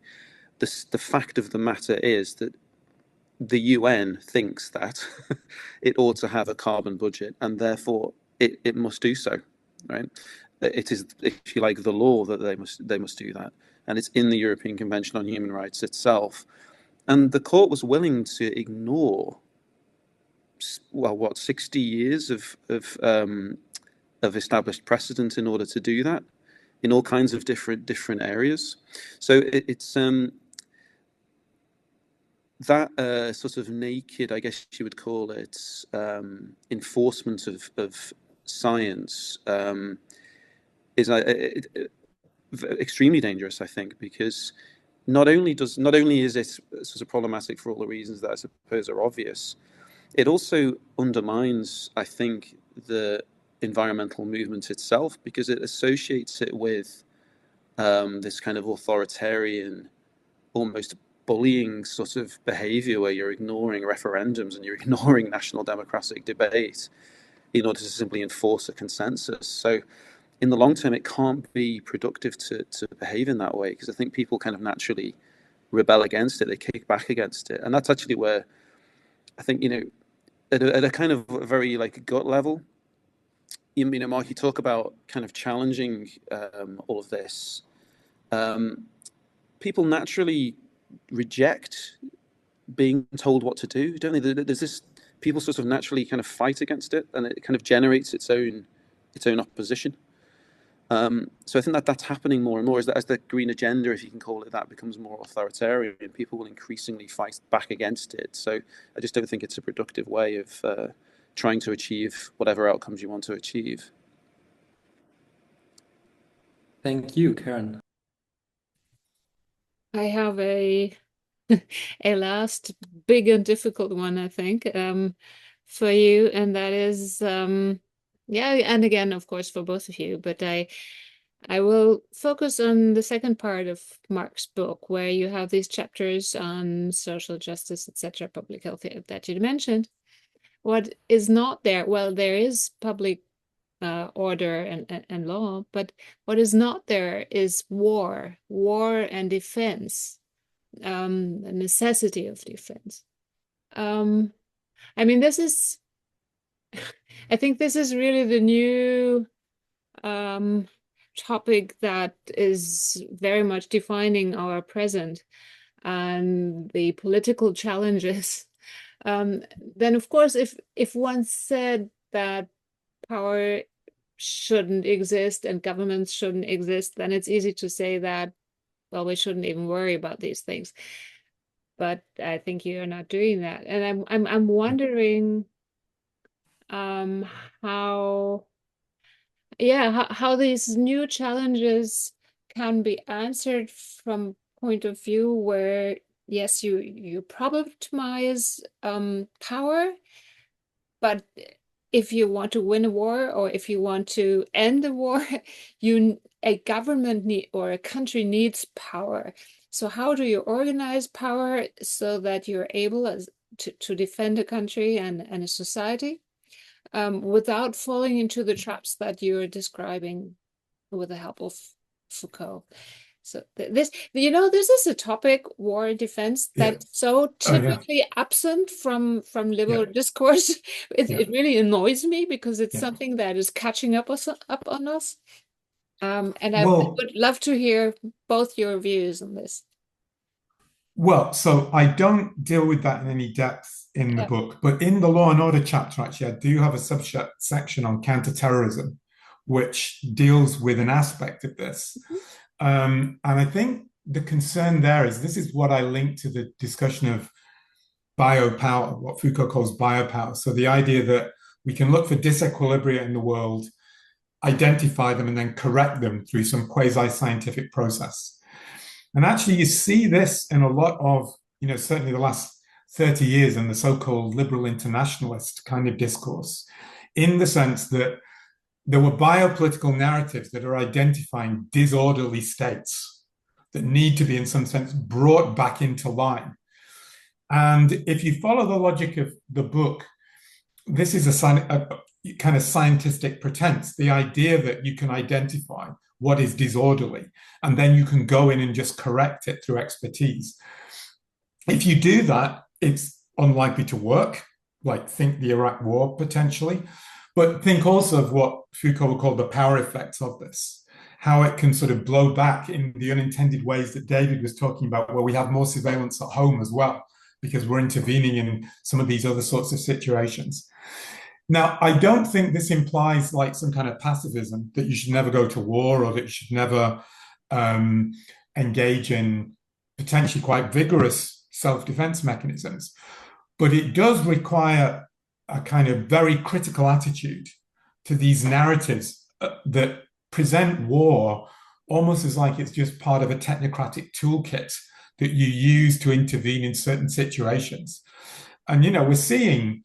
The fact of the matter is that the UN thinks that it ought to have a carbon budget, and therefore it must do so, right? It is, if you like, the law that they must do that. And it's in the European Convention on Human Rights itself. And the court was willing to ignore, 60 years of established precedent in order to do that in all kinds of different areas. So it's that sort of naked, I guess you would call it, enforcement of science is extremely dangerous, I think, because not only is it sort of problematic for all the reasons that I suppose are obvious, it also undermines, I think, the environmental movement itself, because it associates it with this kind of authoritarian, almost bullying sort of behavior where you're ignoring referendums and you're ignoring national democratic debate in order to simply enforce a consensus. So in the long term, it can't be productive to behave in that way, because I think people kind of naturally rebel against it, they kick back against it. And that's actually where I think, at a kind of a very like gut level, Mark, you talk about kind of challenging all of this. People naturally reject being told what to do, don't they? There's this, people sort of naturally kind of fight against it, and it kind of generates its own opposition. So I think that that's happening more and more, as the green agenda, if you can call it that, becomes more authoritarian, people will increasingly fight back against it. So I just don't think it's a productive way of trying to achieve whatever outcomes you want to achieve. Thank you, Karen. I have a last big and difficult one, I think, for you, and that is, yeah, and again, of course, for both of you, but I will focus on the second part of Mark's book, where you have these chapters on social justice, etc., public health that you mentioned. What is not there? Well, there is public order and law, but what is not there is war and defense, the necessity of defense. I mean, this is, I think this is really the new topic that is very much defining our present and the political challenges. Then, of course, if one said that power shouldn't exist and governments shouldn't exist, then it's easy to say that, well, we shouldn't even worry about these things. But I think you're not doing that, and I'm wondering how these new challenges can be answered from point of view where, yes, you problematize power, but if you want to win a war or if you want to end the war, a government or a country needs power. So how do you organize power so that you're able to defend a country and a society without falling into the traps that you're describing with the help of Foucault? So this is a topic, war and defense, that's so typically absent from liberal discourse. It really annoys me because it's something that is catching up on us. And I would love to hear both your views on this. Well, so I don't deal with that in any depth in the book, but in the Law and Order chapter, actually, I do have a subsection on counterterrorism, which deals with an aspect of this. And I think the concern there is, this is what I link to the discussion of biopower, what Foucault calls biopower. So the idea that we can look for disequilibria in the world, identify them, and then correct them through some quasi-scientific process. And actually, you see this in a lot of, certainly the last 30 years in the so-called liberal internationalist kind of discourse, in the sense that there were biopolitical narratives that are identifying disorderly states that need to be, in some sense, brought back into line. And if you follow the logic of the book, this is a kind of scientific pretense, the idea that you can identify what is disorderly, and then you can go in and just correct it through expertise. If you do that, it's unlikely to work, like think the Iraq War potentially. But think also of what Foucault would call the power effects of this, how it can sort of blow back in the unintended ways that David was talking about, where we have more surveillance at home as well, because we're intervening in some of these other sorts of situations. Now, I don't think this implies like some kind of pacifism, that you should never go to war or that you should never engage in potentially quite vigorous self-defense mechanisms. But it does require a kind of very critical attitude to these narratives that present war almost as like it's just part of a technocratic toolkit that you use to intervene in certain situations. And, we're seeing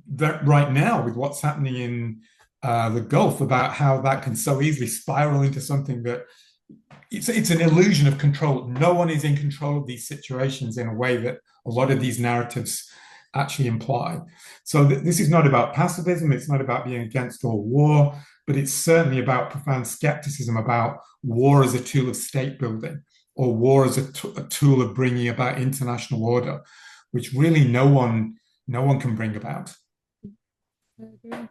that right now with what's happening in the Gulf, about how that can so easily spiral into something that it's an illusion of control. No one is in control of these situations in a way that a lot of these narratives actually imply. So this is not about pacifism. It's not about being against all war, but it's certainly about profound skepticism about war as a tool of state building, or war as a tool of bringing about international order, which really no one can bring about. I agree.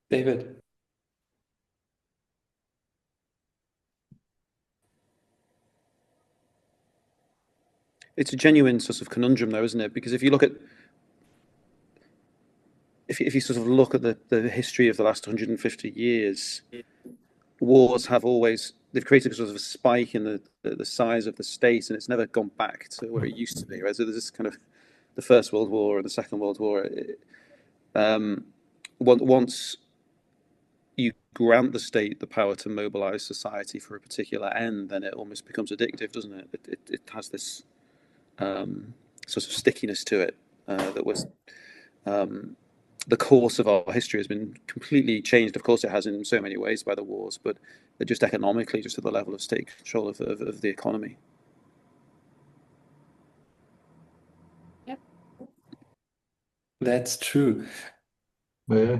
David. It's a genuine sort of conundrum, though, isn't it? Because if you look at if you sort of look at the history of the last 150 years, wars have always, they've created a sort of a spike in the size of the state, and it's never gone back to where it used to be, right? So there's this kind of the First World War and the Second World War. Once you grant the state the power to mobilize society for a particular end, then it almost becomes addictive, doesn't it? It has this sort of stickiness to it that was the course of our history has been completely changed. Of course, it has in so many ways by the wars, but just economically, just at the level of state control of the economy. Yep. That's true. Yeah.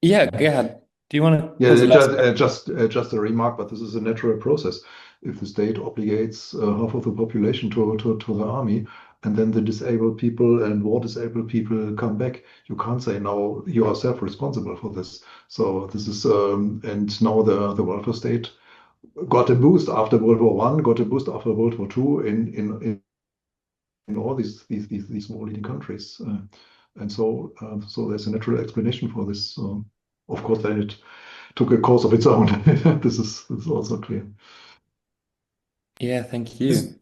Yeah, Gerhard, do you want to Yeah, pose a last question? just a remark, but this is a natural process. If the state obligates half of the population to the army, and then the disabled people and war disabled people come back, you can't say now you are self-responsible for this. So this is and now the welfare state got a boost after World War One, got a boost after World War Two in all these small leading countries, and so there's a natural explanation for this. Of course, then it took a course of its own. This is also clear. Yeah, thank you.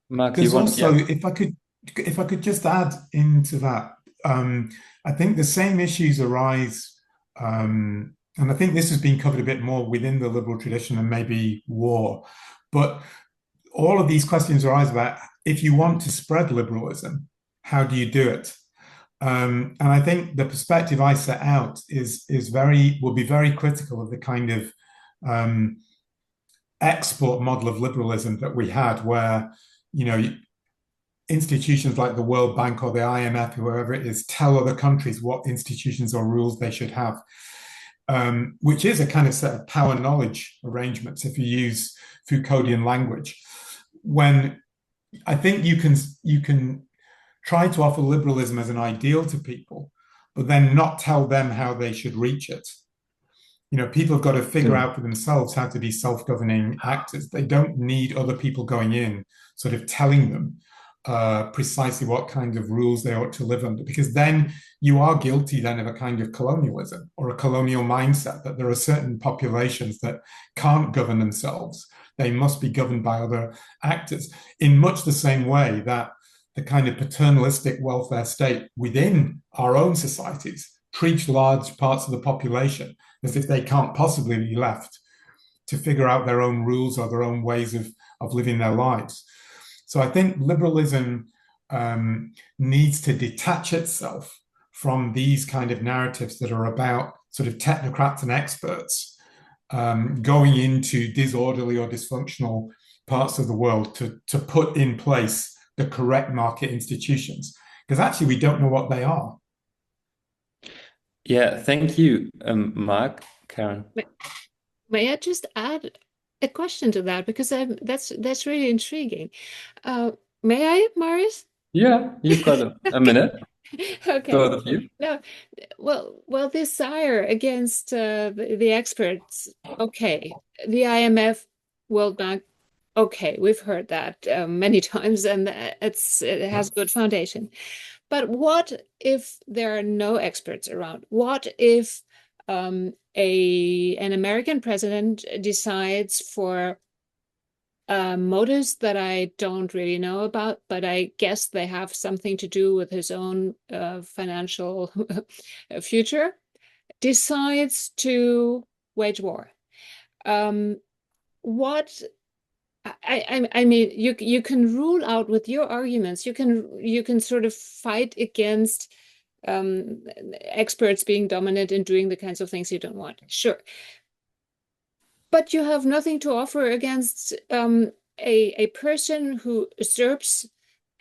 Mark, There's you want, also, yeah. if I could just add into that, I think the same issues arise, and I think this has been covered a bit more within the liberal tradition and maybe war, but all of these questions arise about, if you want to spread liberalism, how do you do it? And I think the perspective I set out will be very critical of the kind of export model of liberalism that we had, where, institutions like the World Bank or the IMF, whoever it is, tell other countries what institutions or rules they should have, which is a kind of set of power knowledge arrangements, if you use Foucauldian language. When I think you can try to offer liberalism as an ideal to people, but then not tell them how they should reach it. People have got to figure out for themselves how to be self-governing actors. They don't need other people going in, sort of telling them precisely what kind of rules they ought to live under, because then you are guilty then of a kind of colonialism or a colonial mindset, that there are certain populations that can't govern themselves. They must be governed by other actors, in much the same way that the kind of paternalistic welfare state within our own societies treats large parts of the population as if they can't possibly be left to figure out their own rules or their own ways of living their lives. So I think liberalism needs to detach itself from these kind of narratives that are about sort of technocrats and experts going into disorderly or dysfunctional parts of the world to put in place the correct market institutions, because actually we don't know what they are. Yeah, thank you, Mark. Karen. May I just add a question to that, because that's really intriguing. May I, Marius? Yeah, you've got a minute. Okay. Both of you. No, well, this ire against the experts. Okay, the IMF, World Bank. Okay, we've heard that many times, and it has good foundation. But what if there are no experts around? What if an American president decides, for motives that I don't really know about, but I guess they have something to do with his own financial future, decides to wage war? What I mean, you can rule out with your arguments. You can sort of fight against experts being dominant and doing the kinds of things you don't want. Sure. But you have nothing to offer against a person who usurps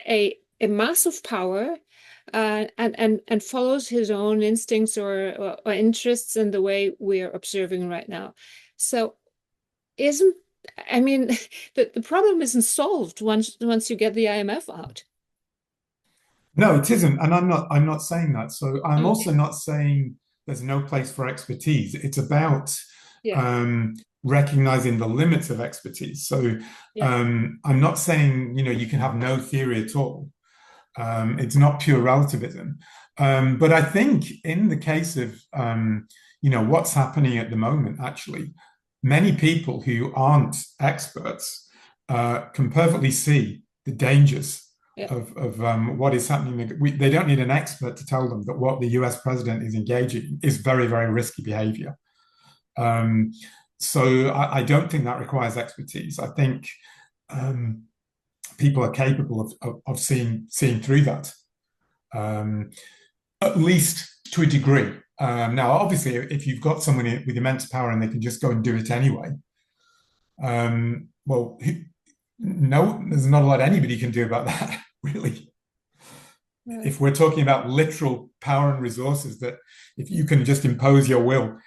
a massive power and follows his own instincts or interests in the way we are observing right now. So I mean, the problem isn't solved once you get the IMF out. No, it isn't, and I'm not saying that. So I'm also not saying there's no place for expertise. It's about recognizing the limits of expertise. So I'm not saying you can have no theory at all. It's not pure relativism. But I think in the case of what's happening at the moment, actually, many people who aren't experts can perfectly see the dangers of what is happening. They don't need an expert to tell them that what the US president is engaging in is very, very risky behavior. So I don't think that requires expertise. I think people are capable of seeing through that, at least to a degree. Now, obviously, if you've got someone with immense power and they can just go and do it anyway, well, no, there's not a lot anybody can do about that, really. Right. If we're talking about literal power and resources, that if you can just impose your will,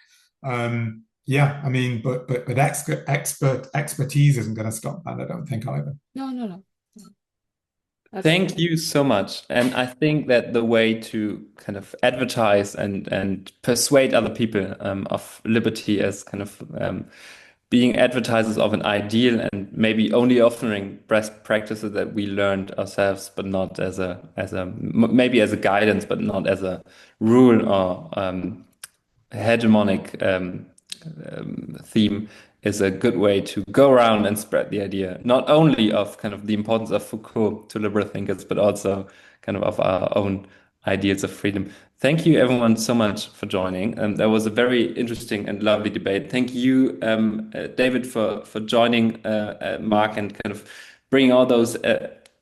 yeah, I mean, but expertise isn't going to stop that, I don't think either. No. Thank you so much. And I think that the way to kind of advertise and persuade other people of liberty as kind of being advertisers of an ideal and maybe only offering best practices that we learned ourselves, but not as maybe as a guidance, but not as a rule or hegemonic theme, is a good way to go around and spread the idea, not only of kind of the importance of Foucault to liberal thinkers, but also kind of our own ideals of freedom. Thank you, everyone, so much for joining. That was a very interesting and lovely debate. Thank you, David, for joining Mark and kind of bringing all those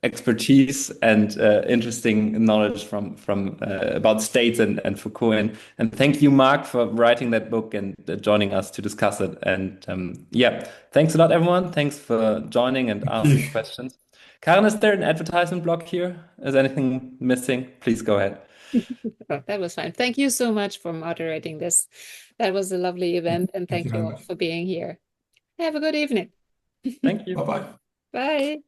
expertise and interesting knowledge from about states and Foucault. And thank you, Mark, for writing that book and joining us to discuss it. And yeah, thanks a lot, everyone. Thanks for joining and asking questions. Karen, is there an advertisement block here? Is anything missing? Please go ahead. Oh, that was fine. Thank you so much for moderating this. That was a lovely event, and thank you all for being here. Have a good evening. Thank you. Bye-bye. Bye.